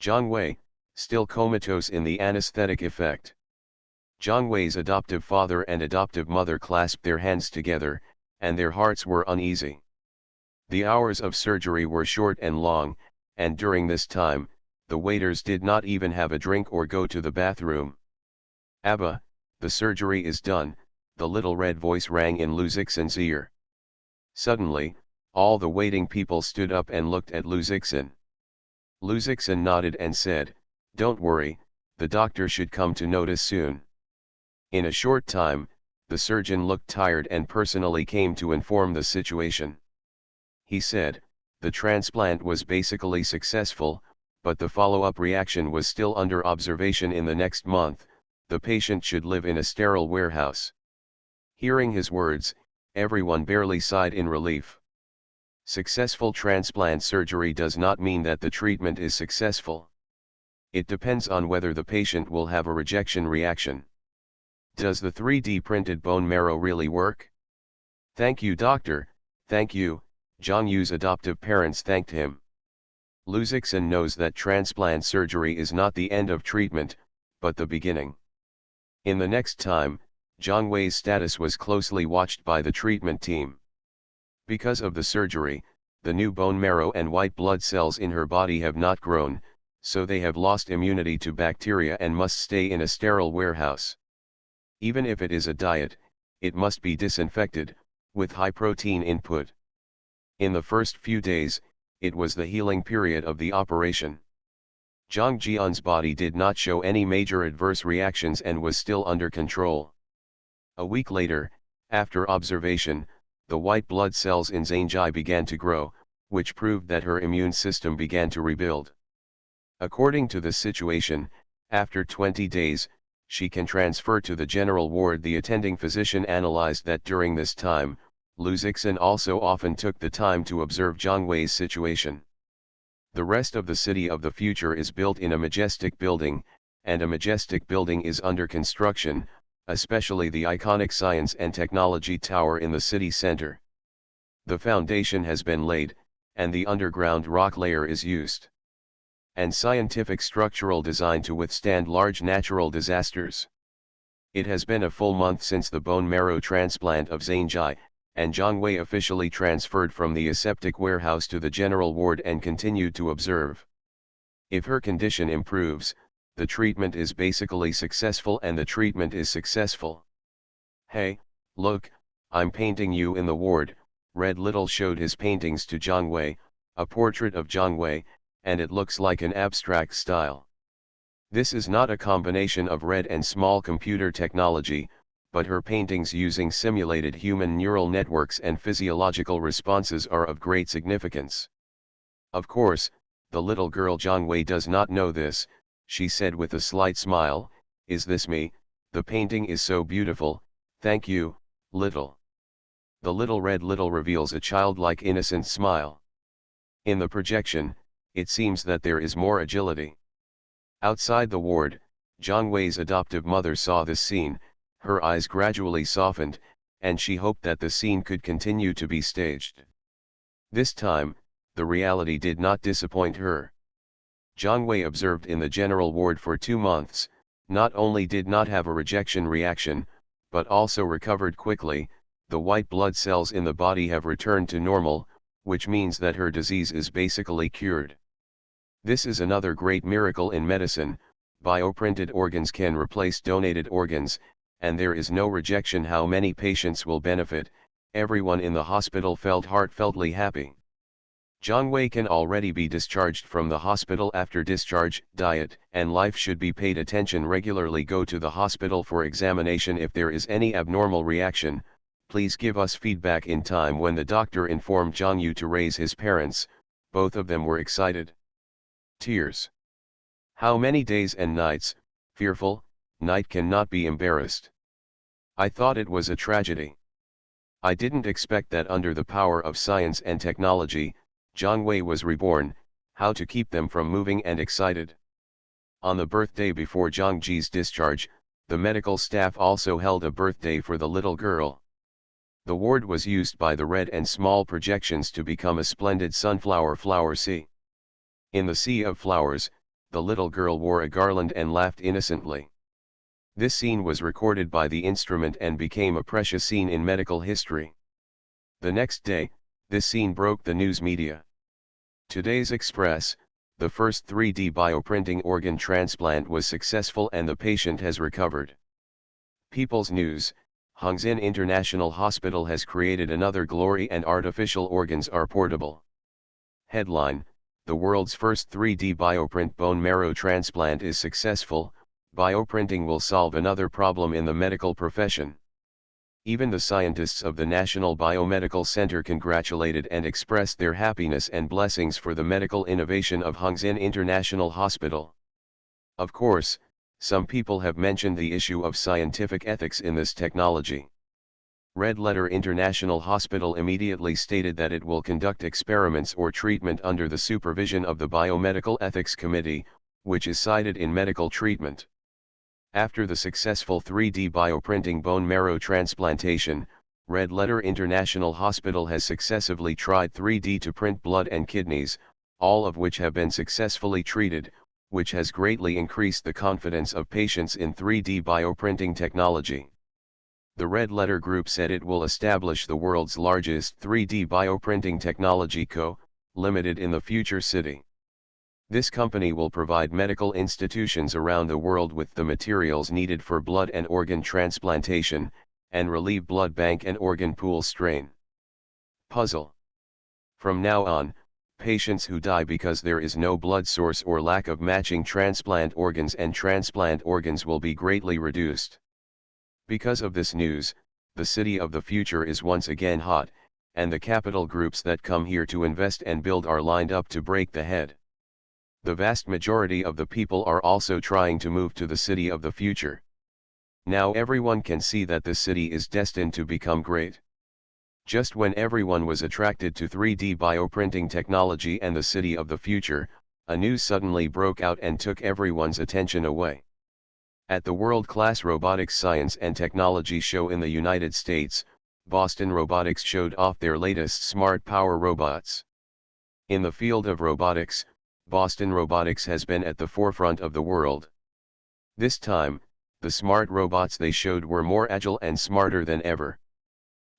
Zhang Wei, still comatose in the anesthetic effect. Zhang Wei's adoptive father and adoptive mother clasped their hands together, and their hearts were uneasy. The hours of surgery were short and long, and during this time, the waiters did not even have a drink or go to the bathroom. "Abba, the surgery is done," the little red voice rang in Lu Zixin's ear. Suddenly, all the waiting people stood up and looked at Lu Zixin. Lu Zixin nodded and said, "Don't worry, the doctor should come to notice soon." In a short time, the surgeon looked tired and personally came to inform the situation. He said, the transplant was basically successful, but the follow-up reaction was still under observation in the next month. The patient should live in a sterile warehouse. Hearing his words, everyone barely sighed in relief. Successful transplant surgery does not mean that the treatment is successful. It depends on whether the patient will have a rejection reaction. Does the 3D printed bone marrow really work? "Thank you, doctor, thank you," Zhang Yu's adoptive parents thanked him. Lu Zixin knows that transplant surgery is not the end of treatment, but the beginning. In the next time, Zhang Wei's status was closely watched by the treatment team. Because of the surgery, the new bone marrow and white blood cells in her body have not grown, so they have lost immunity to bacteria and must stay in a sterile warehouse. Even if it is a diet, it must be disinfected, with high protein input. In the first few days, it was the healing period of the operation. Zhang Jian's body did not show any major adverse reactions and was still under control. A week later, after observation, the white blood cells in Zhangjai began to grow, which proved that her immune system began to rebuild. According to the situation, after 20 days, she can transfer to the general ward. The attending physician analyzed that during this time, Lu Zixin also often took the time to observe Zhang Wei's situation. The rest of the city of the future is built in a majestic building, and a majestic building is under construction, especially the iconic Science and Technology Tower in the city center. The foundation has been laid, and the underground rock layer is used. And scientific structural design to withstand large natural disasters. It has been a full month since the bone marrow transplant of Zhangjai, and Zhang Wei officially transferred from the aseptic warehouse to the general ward and continued to observe. If her condition improves, the treatment is basically successful, and the treatment is successful. "Hey, look, I'm painting you in the ward." Red Little showed his paintings to Zhang Wei, a portrait of Zhang Wei, and it looks like an abstract style. This is not a combination of red and small computer technology, but her paintings using simulated human neural networks and physiological responses are of great significance. Of course, the little girl Zhang Wei does not know this. She said with a slight smile, "Is this me? The painting is so beautiful, thank you, Little." The little red Little reveals a childlike innocent smile. In the projection, it seems that there is more agility. Outside the ward, Zhang Wei's adoptive mother saw this scene. Her eyes gradually softened, and she hoped that the scene could continue to be staged. This time, the reality did not disappoint her. Zhang Wei observed in the general ward for 2 months, not only did not have a rejection reaction, but also recovered quickly. The white blood cells in the body have returned to normal, which means that her disease is basically cured. This is another great miracle in medicine. Bioprinted organs can replace donated organs, and there is no rejection. How many patients will benefit? Everyone in the hospital felt heartfeltly happy. Zhang Wei can already be discharged from the hospital. After discharge, diet and life should be paid attention regularly. Go to the hospital for examination. If there is any abnormal reaction, please give us feedback in time. When the doctor informed Zhang Yu to raise his parents, both of them were excited. Tears. How many days and nights, fearful, night cannot be embarrassed. I thought it was a tragedy. I didn't expect that under the power of science and technology, Jiang Wei was reborn, how to keep them from moving and excited. On the birthday before Zhang Ji's discharge, the medical staff also held a birthday for the little girl. The ward was used by the red and small projections to become a splendid sunflower flower sea. In the sea of flowers, the little girl wore a garland and laughed innocently. This scene was recorded by the instrument and became a precious scene in medical history. The next day, this scene broke the news media. Today's Express, the first 3D bioprinting organ transplant was successful and the patient has recovered. People's News, Hongzhen International Hospital has created another glory and artificial organs are portable. Headline, the world's first 3D bioprint bone marrow transplant is successful, bioprinting will solve another problem in the medical profession. Even the scientists of the National Biomedical Center congratulated and expressed their happiness and blessings for the medical innovation of Hongzhen International Hospital. Of course, some people have mentioned the issue of scientific ethics in this technology. Red Letter International Hospital immediately stated that it will conduct experiments or treatment under the supervision of the Biomedical Ethics Committee, which is cited in medical treatment. After the successful 3D bioprinting bone marrow transplantation, Red Letter International Hospital has successively tried 3D to print blood and kidneys, all of which have been successfully treated, which has greatly increased the confidence of patients in 3D bioprinting technology. The Red Letter Group said it will establish the world's largest 3D bioprinting technology Co., Limited in the future city. This company will provide medical institutions around the world with the materials needed for blood and organ transplantation, and relieve blood bank and organ pool strain. Puzzle. From now on, patients who die because there is no blood source or lack of matching transplant organs and transplant organs will be greatly reduced. Because of this news, the city of the future is once again hot, and the capital groups that come here to invest and build are lined up to break the head. The vast majority of the people are also trying to move to the city of the future. Now everyone can see that this city is destined to become great. Just when everyone was attracted to 3D bioprinting technology and the city of the future, a news suddenly broke out and took everyone's attention away. At the world-class Robotics Science and Technology Show in the United States, Boston Robotics showed off their latest smart power robots. In the field of robotics, Boston Robotics has been at the forefront of the world. This time, the smart robots they showed were more agile and smarter than ever.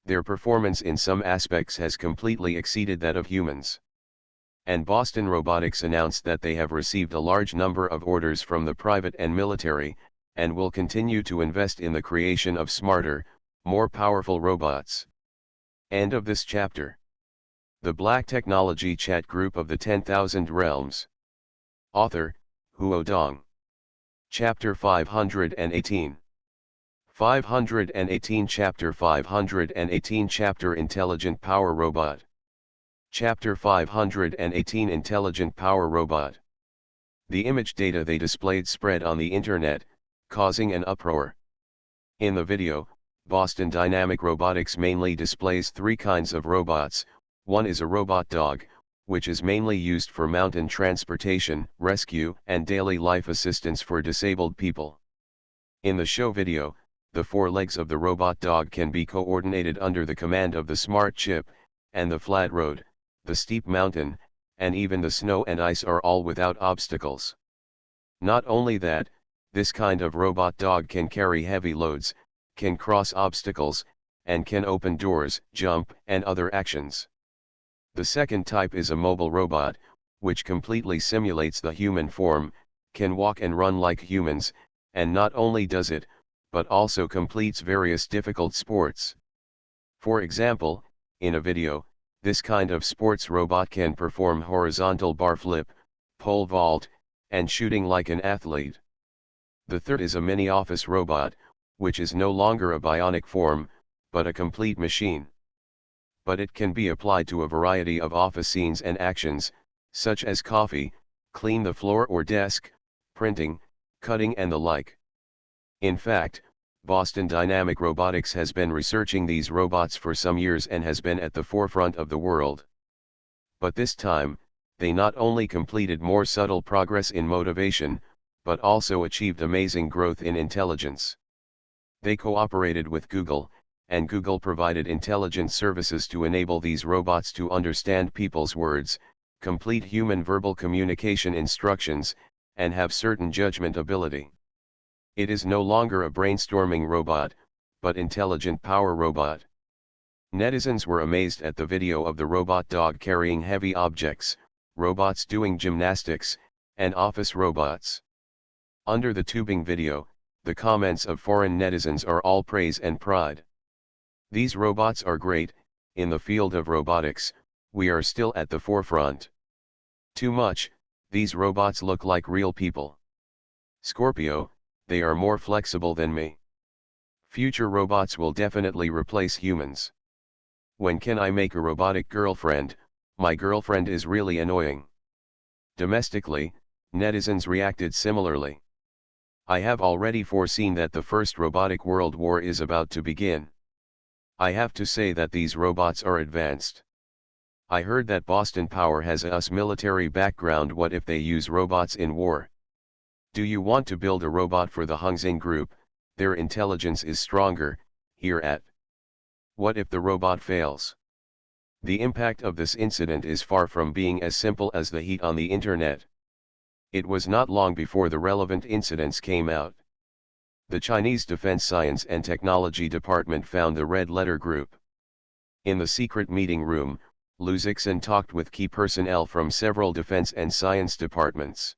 Their performance in some aspects has completely exceeded that of humans. And Boston Robotics announced that they have received a large number of orders from the private and military, and will continue to invest in the creation of smarter, more powerful robots. End of this chapter. The Black Technology Chat Group of the 10,000 Realms. Author, Huo Dong. Chapter 518. 518 Chapter 518 Chapter Intelligent Power Robot. Chapter 518 Intelligent Power Robot. The image data they displayed spread on the internet, causing an uproar. In the video, Boston Dynamic Robotics mainly displays three kinds of robots. One is a robot dog, which is mainly used for mountain transportation, rescue, and daily life assistance for disabled people. In the show video, the four legs of the robot dog can be coordinated under the command of the smart chip, and the flat road, the steep mountain, and even the snow and ice are all without obstacles. Not only that, this kind of robot dog can carry heavy loads, can cross obstacles, and can open doors, jump, and other actions. The second type is a mobile robot, which completely simulates the human form, can walk and run like humans, and not only does it, but also completes various difficult sports. For example, in a video, this kind of sports robot can perform horizontal bar flip, pole vault, and shooting like an athlete. The third is a mini office robot, which is no longer a bionic form, but a complete machine. But it can be applied to a variety of office scenes and actions, such as coffee, clean the floor or desk, printing, cutting and the like. In fact, Boston Dynamic Robotics has been researching these robots for some years and has been at the forefront of the world. But this time, they not only completed more subtle progress in motivation, but also achieved amazing growth in intelligence. They cooperated with Google, and Google provided intelligence services to enable these robots to understand people's words, complete human verbal communication instructions, and have certain judgment ability. It is no longer a brainstorming robot, but intelligent power robot. Netizens were amazed at the video of the robot dog carrying heavy objects, robots doing gymnastics, and office robots. Under the tubing video, the comments of foreign netizens are all praise and pride. These robots are great. In the field of robotics, we are still at the forefront. Too much, these robots look like real people. Scorpio, they are more flexible than me. Future robots will definitely replace humans. When can I make a robotic girlfriend? My girlfriend is really annoying. Domestically, netizens reacted similarly. I have already foreseen that the first robotic world war is about to begin. I have to say that these robots are advanced. I heard that Boston Power has a US military background. What if they use robots in war? Do you want to build a robot for the Hongxing Group? Their intelligence is stronger, here at. What if the robot fails? The impact of this incident is far from being as simple as the heat on the internet. It was not long before the relevant incidents came out. The Chinese Defense Science and Technology Department found the Red Letter Group. In the secret meeting room, Liu Zixin talked with key personnel from several defense and science departments.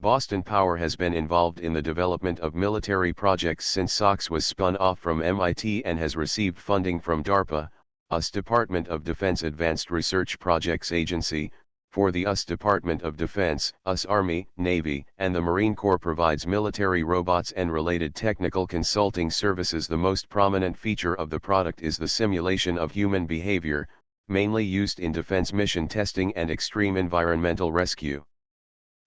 Boston Power has been involved in the development of military projects since SOX was spun off from MIT and has received funding from DARPA, US Department of Defense Advanced Research Projects Agency. For the US Department of Defense, US Army, Navy, and the Marine Corps provides military robots and related technical consulting services. The most prominent feature of the product is the simulation of human behavior, mainly used in defense mission testing and extreme environmental rescue.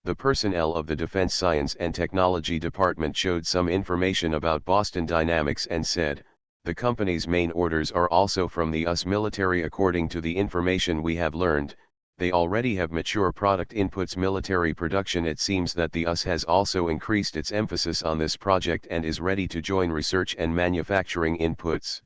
The personnel of the Defense Science and Technology Department showed some information about Boston Dynamics and said, the company's main orders are also from the US military. According to the information we have learned, they already have mature product inputs military production. It seems that the US has also increased its emphasis on this project and is ready to join research and manufacturing inputs.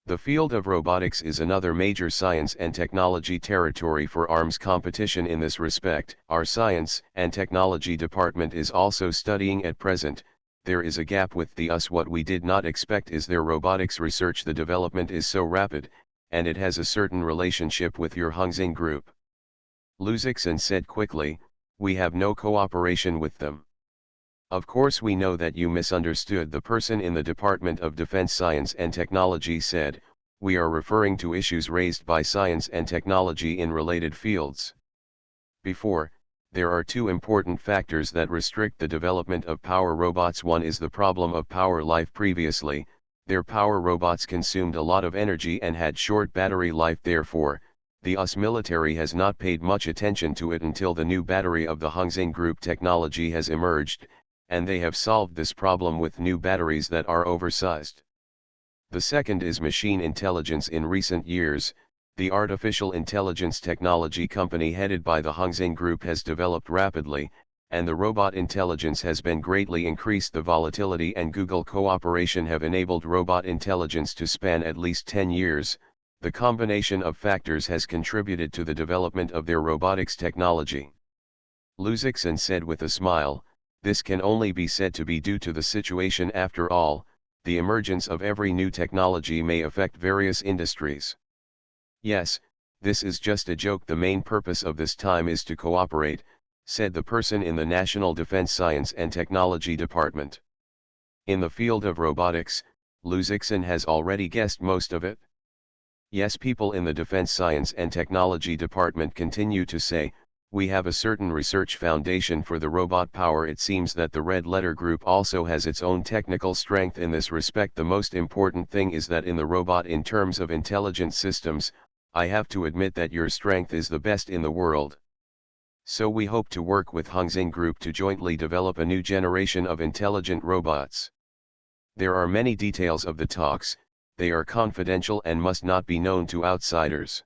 The field of robotics is another major science and technology territory for arms competition. In this respect, our Science and Technology Department is also studying at present. There is a gap with the US. What we did not expect is their robotics research. The development is so rapid, and it has a certain relationship with your Hongxing Group. Liu Zixin said quickly, we have no cooperation with them. Of course we know that you misunderstood. The person in the Department of Defense Science and Technology said, we are referring to issues raised by science and technology in related fields. Before, there are two important factors that restrict the development of power robots. One is the problem of power life. Previously, their power robots consumed a lot of energy and had short battery life. Therefore, the US military has not paid much attention to it until the new battery of the Hongxing Group technology has emerged, and they have solved this problem with new batteries that are oversized. The second is machine intelligence. In recent years, the artificial intelligence technology company headed by the Hongxing Group has developed rapidly, and the robot intelligence has been greatly increased. The volatility and Google cooperation have enabled robot intelligence to span at least 10 years. The combination of factors has contributed to the development of their robotics technology. Liu Zixin said with a smile, this can only be said to be due to the situation. After all, the emergence of every new technology may affect various industries. Yes, this is just a joke. The main purpose of this time is to cooperate, said the person in the National Defense Science and Technology Department. In the field of robotics, Liu Zixin has already guessed most of it. Yes, people in the Defense Science and Technology Department continue to say, we have a certain research foundation for the robot power. It seems that the Red Letter Group also has its own technical strength in this respect. The most important thing is that in the robot, in terms of intelligent systems, I have to admit that your strength is the best in the world. So we hope to work with Hongxing Group to jointly develop a new generation of intelligent robots. There are many details of the talks, they are confidential and must not be known to outsiders.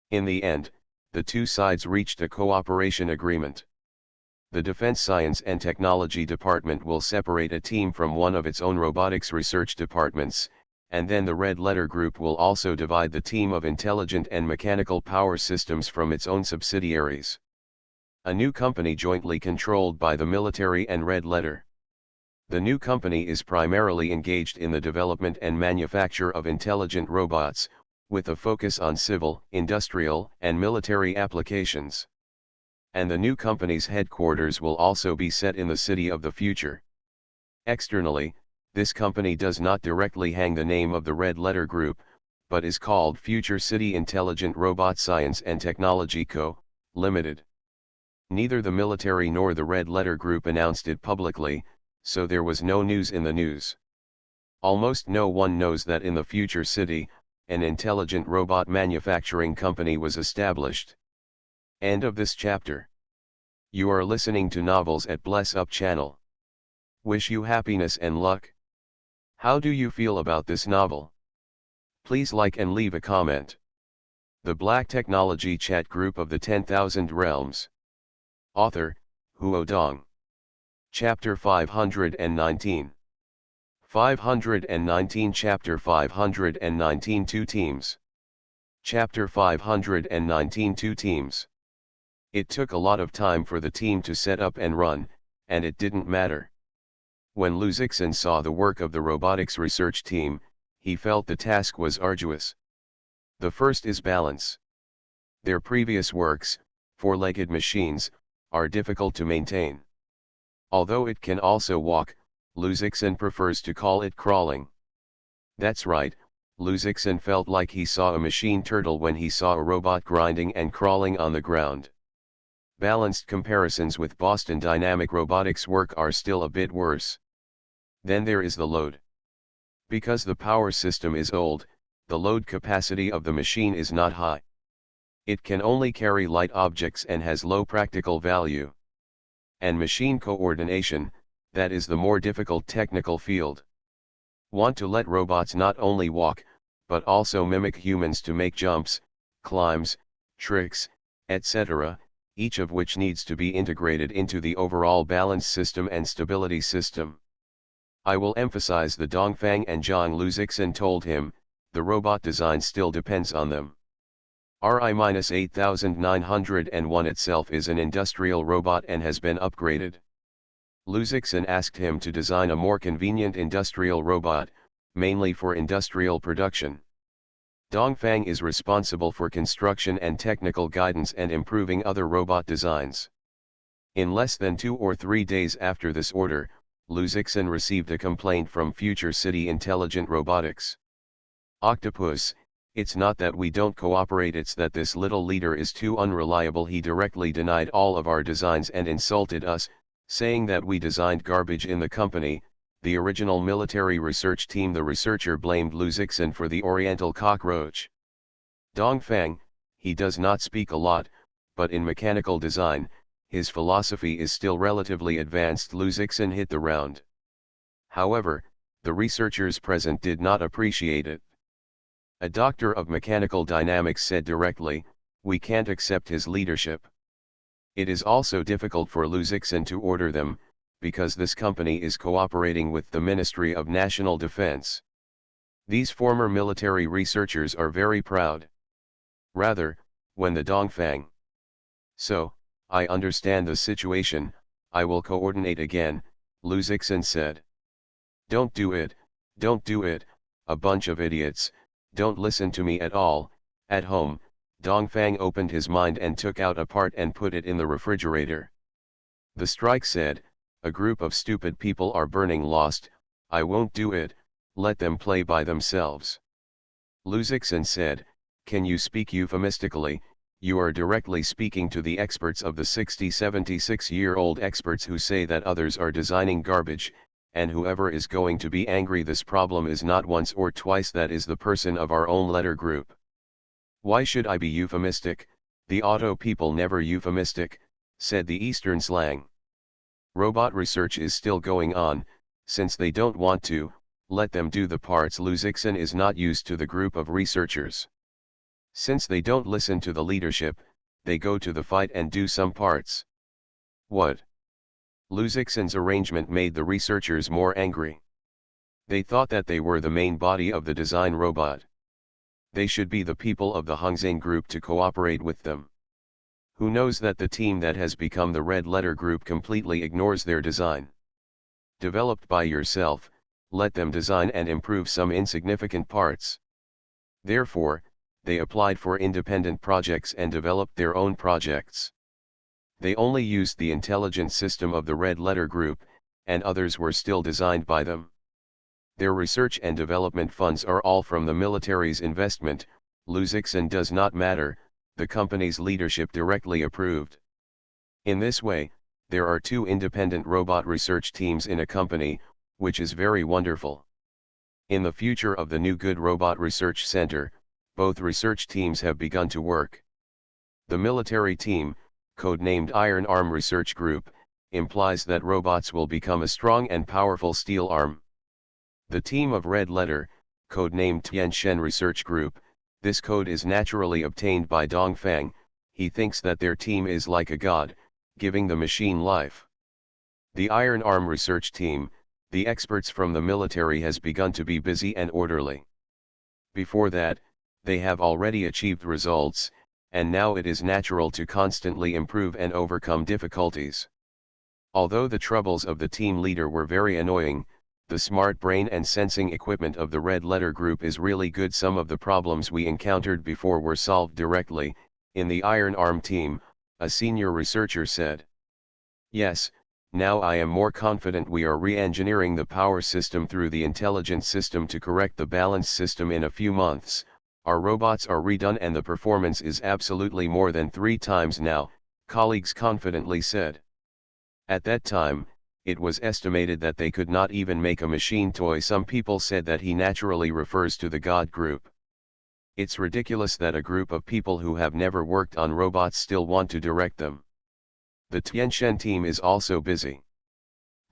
In the end, the two sides reached a cooperation agreement. The Defense Science and Technology Department will separate a team from one of its own robotics research departments, and then the Red Letter Group will also divide the team of intelligent and mechanical power systems from its own subsidiaries. A new company jointly controlled by the military and Red Letter. The new company is primarily engaged in the development and manufacture of intelligent robots, with a focus on civil, industrial, and military applications. And the new company's headquarters will also be set in the city of the future. Externally, this company does not directly hang the name of the Red Letter Group, but is called Future City Intelligent Robot Science and Technology Co., Limited. Neither the military nor the Red Letter Group announced it publicly, so there was no news in the news. Almost no one knows that in the future city, an intelligent robot manufacturing company was established. End of this chapter. You are listening to Novels at Bless Up channel. Wish you happiness and luck. How do you feel about this novel? Please like and leave a comment. The Black Technology Chat Group of the 10,000 Realms. Author, Huo Dong. Chapter 519. 519 Chapter 519 Two Teams. Chapter 519 Two Teams. It took a lot of time for the team to set up and run, and it didn't matter. When Liu Zixin saw the work of the robotics research team, he felt the task was arduous. The first is balance. Their previous works, four-legged machines, are difficult to maintain. Although it can also walk, Liu Zixin prefers to call it crawling. That's right, Liu Zixin felt like he saw a machine turtle when he saw a robot grinding and crawling on the ground. Balanced comparisons with Boston Dynamic Robotics work are still a bit worse. Then there is the load. Because the power system is old, the load capacity of the machine is not high. It can only carry light objects and has low practical value. And machine coordination, that is the more difficult technical field. Want to let robots not only walk, but also mimic humans to make jumps, climbs, tricks, etc., each of which needs to be integrated into the overall balance system and stability system. I will emphasize the Dongfang and Zhang Liu Zixin told him, the robot design still depends on them. RI-8901 itself is an industrial robot and has been upgraded. Liu Zixin asked him to design a more convenient industrial robot, mainly for industrial production. Dongfang is responsible for construction and technical guidance and improving other robot designs. In less than 2 or 3 days after this order, Liu Zixin received a complaint from Future City Intelligent Robotics. Octopus, it's not that we don't cooperate, it's that this little leader is too unreliable. He directly denied all of our designs and insulted us, saying that we designed garbage in the company. The original military research team. The researcher blamed Liu Zixin for the Oriental cockroach. Dongfang, he does not speak a lot, but in mechanical design, his philosophy is still relatively advanced. Liu Zixin hit the round. However, the researchers present did not appreciate it. A doctor of mechanical dynamics said directly, "We can't accept his leadership." It is also difficult for Liu Zixin to order them, because this company is cooperating with the Ministry of National Defense. These former military researchers are very proud. Rather, when the Dongfang. So, I understand the situation, I will coordinate again, Liu Zixin said. Don't do it, a bunch of idiots, don't listen to me at all. At home, Dongfang opened his mind and took out a part and put it in the refrigerator. The strike said, "A group of stupid people are burning lost, I won't do it, let them play by themselves." Liu Zixin said, "Can you speak euphemistically? You are directly speaking to the experts of the 76-year-old experts who say that others are designing garbage, and whoever is going to be angry, this problem is not once or twice, that is the person of our own letter group." "Why should I be euphemistic? The auto people never euphemistic," said the Eastern slang. "Robot research is still going on, since they don't want to, let them do the parts. Luzixin is not used to the group of researchers. Since they don't listen to the leadership, they go to the fight and do some parts. What? Luzixin's arrangement made the researchers more angry. They thought that they were the main body of the design robot. They should be the people of the Hongzheng group to cooperate with them. Who knows that the team that has become the red letter group completely ignores their design? Developed by yourself, let them design and improve some insignificant parts. Therefore, they applied for independent projects and developed their own projects. They only used the intelligence system of the red letter group, and others were still designed by them. Their research and development funds are all from the military's investment. Luzixin does not matter, the company's leadership directly approved. In this way, there are two independent robot research teams in a company, which is very wonderful. In the future of the new Good Robot Research Center, both research teams have begun to work. The military team, codenamed Iron Arm Research Group, implies that robots will become a strong and powerful steel arm. The team of Red Letter, codenamed Tianshen Research Group, this code is naturally obtained by Dongfang. He thinks that their team is like a god, giving the machine life. The Iron Arm Research Team, the experts from the military, has begun to be busy and orderly. Before that, they have already achieved results, and now it is natural to constantly improve and overcome difficulties. Although the troubles of the team leader were very annoying, the smart brain and sensing equipment of the red letter group is really good. Some of the problems we encountered before were solved directly. In the Iron Arm team, a senior researcher said. Yes, now I am more confident. We are re-engineering the power system through the intelligence system to correct the balance system in a few months. Our robots are redone and the performance is absolutely more than 3 times now, colleagues confidently said. At that time, it was estimated that they could not even make a machine toy. Some people said that he naturally refers to the God group. It's ridiculous that a group of people who have never worked on robots still want to direct them. The Tianshen team is also busy.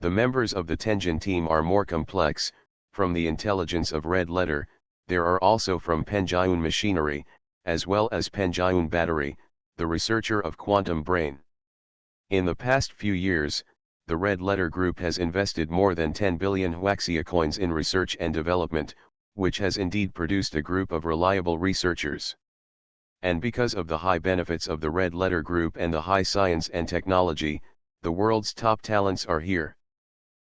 The members of the Tenjin team are more complex. From the intelligence of Red Letter, there are also from Penjiun Machinery, as well as Penjiun Battery, the researcher of quantum brain. In the past few years, the Red Letter Group has invested more than 10 billion Huaxia coins in research and development, which has indeed produced a group of reliable researchers. And because of the high benefits of the Red Letter Group and the high science and technology, the world's top talents are here.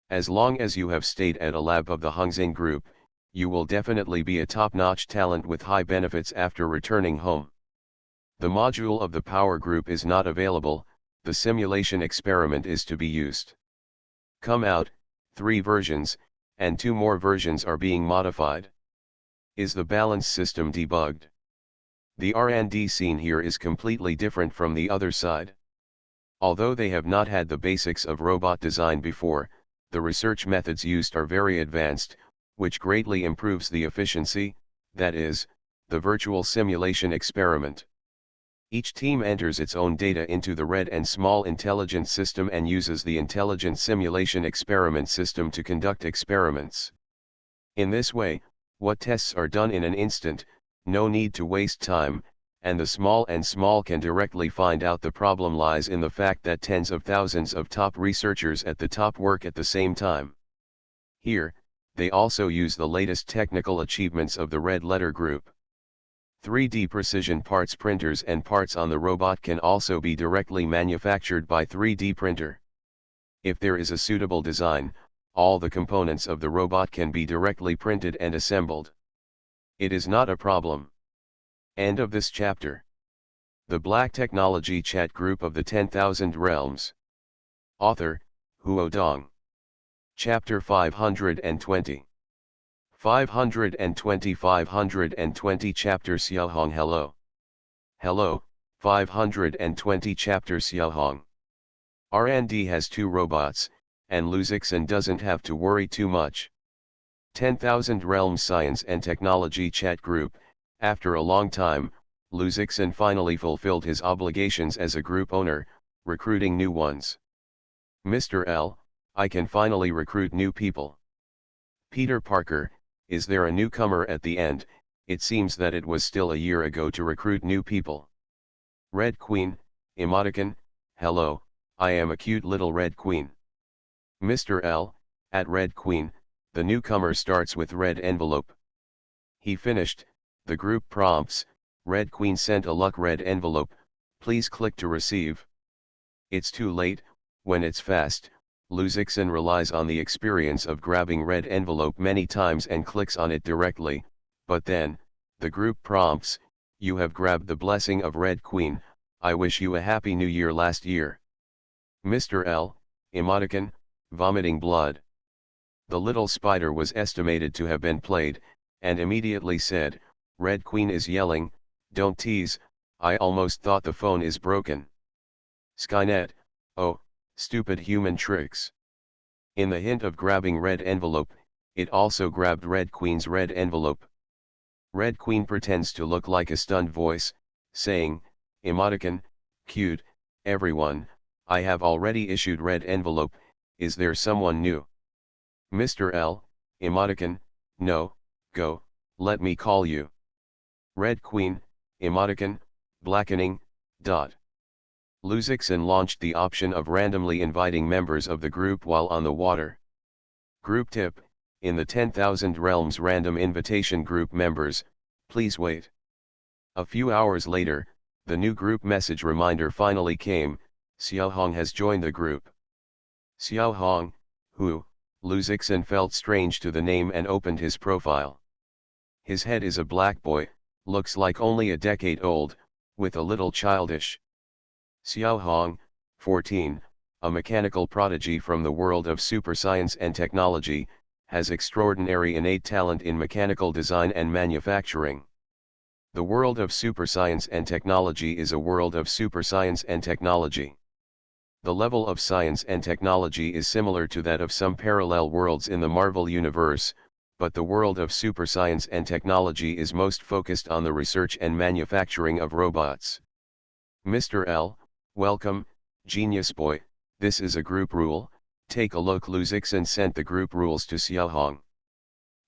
As long as you have stayed at a lab of the Hongzheng Group, you will definitely be a top-notch talent with high benefits after returning home. The module of the Power Group is not available. The simulation experiment is to be used. Come out, 3 versions, and 2 more versions are being modified. Is the balance system debugged? The R&D scene here is completely different from the other side. Although they have not had the basics of robot design before, the research methods used are very advanced, which greatly improves the efficiency, that is, the virtual simulation experiment. Each team enters its own data into the red and small intelligence system and uses the intelligent simulation experiment system to conduct experiments. In this way, what tests are done in an instant, no need to waste time, and the small can directly find out. The problem lies in the fact that tens of thousands of top researchers at the top work at the same time. Here, they also use the latest technical achievements of the Red Letter Group. 3D precision parts printers and parts on the robot can also be directly manufactured by 3D printer. If there is a suitable design, all the components of the robot can be directly printed and assembled. It is not a problem. End of this chapter. The Black Technology Chat Group of the 10,000 Realms. Author, Huo Dong. Chapter 520. 520 Chapter Xiaohong. Hello, 520 Chapter Xiaohong. R&D has 2 robots, and Luzixin doesn't have to worry too much. 10,000 Realms Science and Technology Chat Group. After a long time, Luzixin finally fulfilled his obligations as a group owner, recruiting new ones. Mr. L, I can finally recruit new people. Peter Parker, is there a newcomer at the end? It seems that it was still a year ago to recruit new people. Red Queen, emoticon, hello, I am a cute little Red Queen. Mr. L, at Red Queen, the newcomer starts with red envelope. He finished, the group prompts, Red Queen sent a luck red envelope, please click to receive. It's too late, when it's fast, Luzixon relies on the experience of grabbing red envelope many times and clicks on it directly, but then, the group prompts, you have grabbed the blessing of Red Queen, I wish you a happy new year last year. Mr. L, emoticon, vomiting blood. The little spider was estimated to have been played, and immediately said, Red Queen is yelling, don't tease, I almost thought the phone is broken. Skynet, oh, stupid human tricks. In the hint of grabbing red envelope, it also grabbed Red Queen's red envelope. Red Queen pretends to look like a stunned voice, saying, emoticon, cute, everyone, I have already issued red envelope, is there someone new? Mr. L, emoticon, no, go, let me call you. Red Queen, emoticon, blackening, dot. Luzixon launched the option of randomly inviting members of the group while on the water. Group tip, in the 10,000 Realms random invitation group members, please wait. A few hours later, the new group message reminder finally came, Xiaohong has joined the group. Xiaohong, who, Luzixon felt strange to the name and opened his profile. His head is a black boy, looks like only a decade old, with a little childish. Xiaohong, 14, a mechanical prodigy from the world of super science and technology, has extraordinary innate talent in mechanical design and manufacturing. The world of super science and technology is a world of super science and technology. The level of science and technology is similar to that of some parallel worlds in the Marvel Universe, but the world of super science and technology is most focused on the research and manufacturing of robots. Mr. L, welcome, genius boy, this is a group rule, take a look. Luzixon sent the group rules to Xiaohong.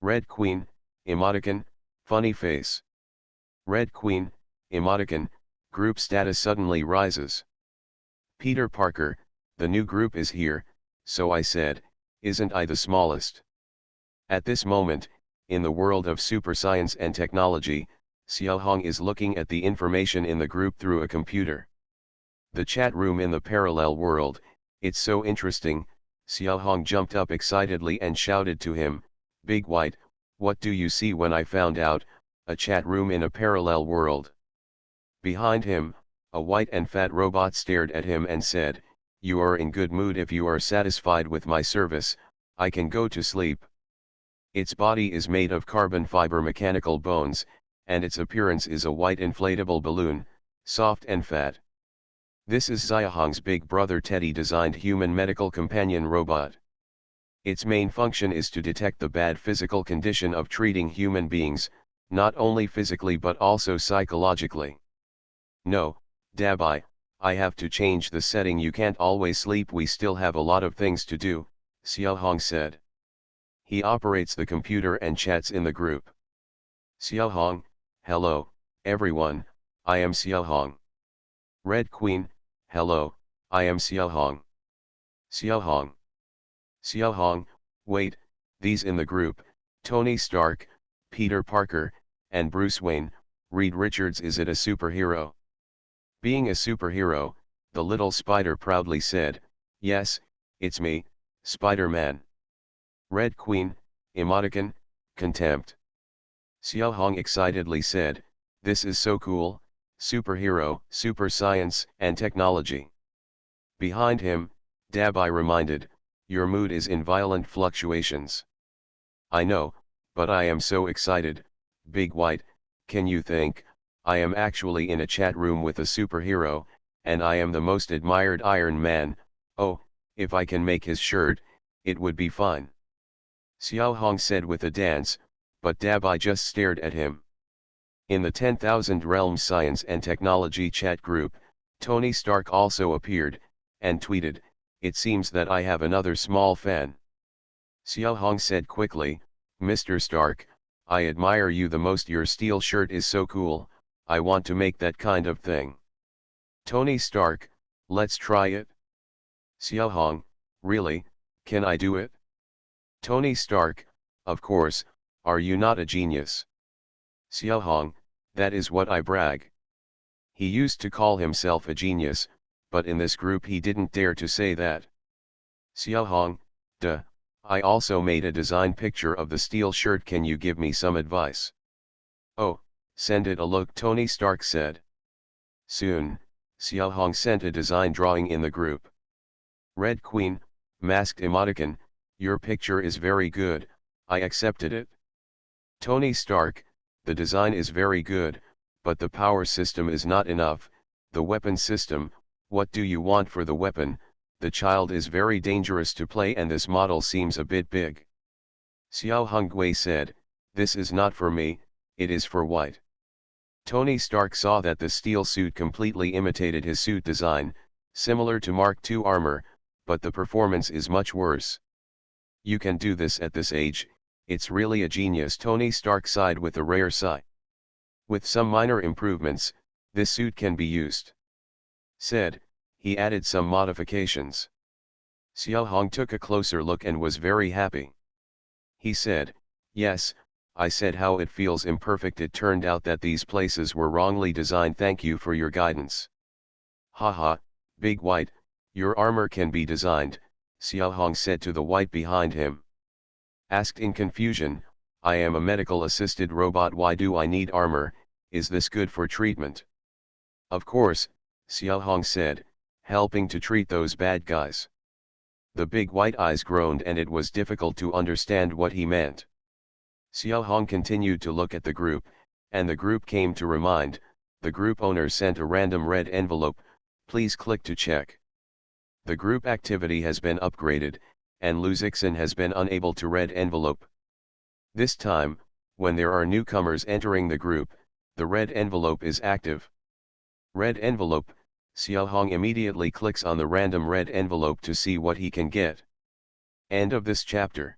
Red Queen, emoticon, funny face. Red Queen, emoticon, group status suddenly rises. Peter Parker, the new group is here, so I said, isn't I the smallest? At this moment, in the world of super science and technology, Xiaohong is looking at the information in the group through a computer. The chat room in the parallel world, it's so interesting, Xiaohong jumped up excitedly and shouted to him, Big White, what do you see? When I found out, a chat room in a parallel world. Behind him, a white and fat robot stared at him and said, you are in good mood. If you are satisfied with my service, I can go to sleep. Its body is made of carbon fiber mechanical bones, and its appearance is a white inflatable balloon, soft and fat. This is Xiaohong's big brother Teddy designed human medical companion robot. Its main function is to detect the bad physical condition of treating human beings, not only physically but also psychologically. No, Dabai, I have to change the setting. You can't always sleep, we still have a lot of things to do, Xiaohong said. He operates the computer and chats in the group. Xiaohong, hello, everyone, I am Xiaohong. Red Queen, hello, I am Xiaohong. Xiaohong. Xiaohong, wait, these in the group, Tony Stark, Peter Parker, and Bruce Wayne, Reed Richards. Is it a superhero? Being a superhero, the little spider proudly said, yes, it's me, Spider-Man. Red Queen, emoticon, contempt. Xiaohong excitedly said, this is so cool, superhero, super science and technology. Behind him, Dabai reminded, your mood is in violent fluctuations. I know, but I am so excited, Big White, can you think, I am actually in a chat room with a superhero, and I am the most admired Iron Man. Oh, if I can make his shirt, it would be fine. Xiaohong said with a dance, but Dabai just stared at him. In the 10,000 Realms Science and Technology chat group, Tony Stark also appeared, and tweeted, it seems that I have another small fan. Xiaohong said quickly, Mr. Stark, I admire you the most. Your steel shirt is so cool, I want to make that kind of thing. Tony Stark, let's try it. Xiao Hong, really, can I do it? Tony Stark, of course, are you not a genius? Xiao Hong, that is what I brag. He used to call himself a genius, but in this group he didn't dare to say that. Xiao Hong, duh, I also made a design picture of the steel shirt. Can you give me some advice? Oh, send it a look, Tony Stark said. Soon, Xiao Hong sent a design drawing in the group. Red Queen, masked emoticon, your picture is very good, I accepted it. Tony Stark, the design is very good, but the power system is not enough. The weapon system, what do you want for the weapon? The child is very dangerous to play and this model seems a bit big. Xiao Hongwei said, this is not for me, it is for White. Tony Stark saw that the steel suit completely imitated his suit design, similar to Mark II armor, but the performance is much worse. You can do this at this age, it's really a genius. Tony Stark sighed with a rare sigh. With some minor improvements, this suit can be used. Said, he added some modifications. Xiao Hong took a closer look and was very happy. He said, yes, I said how it feels imperfect. It turned out that these places were wrongly designed. Thank you for your guidance. Haha, Big White, your armor can be designed, Xiao Hong said to the White behind him. Asked in confusion, I am a medical assisted robot. Why do I need armor? Is this good for treatment? Of course, Xiao Hong said, helping to treat those bad guys. The Big White eyes groaned and it was difficult to understand what he meant. Xiao Hong continued to look at the group, and the group came to remind, the group owner sent a random red envelope, please click to check. The group activity has been upgraded, and Luzixin has been unable to red envelope. This time, when there are newcomers entering the group, the red envelope is active. Red envelope, Xiao Hong immediately clicks on the random red envelope to see what he can get. End of this chapter.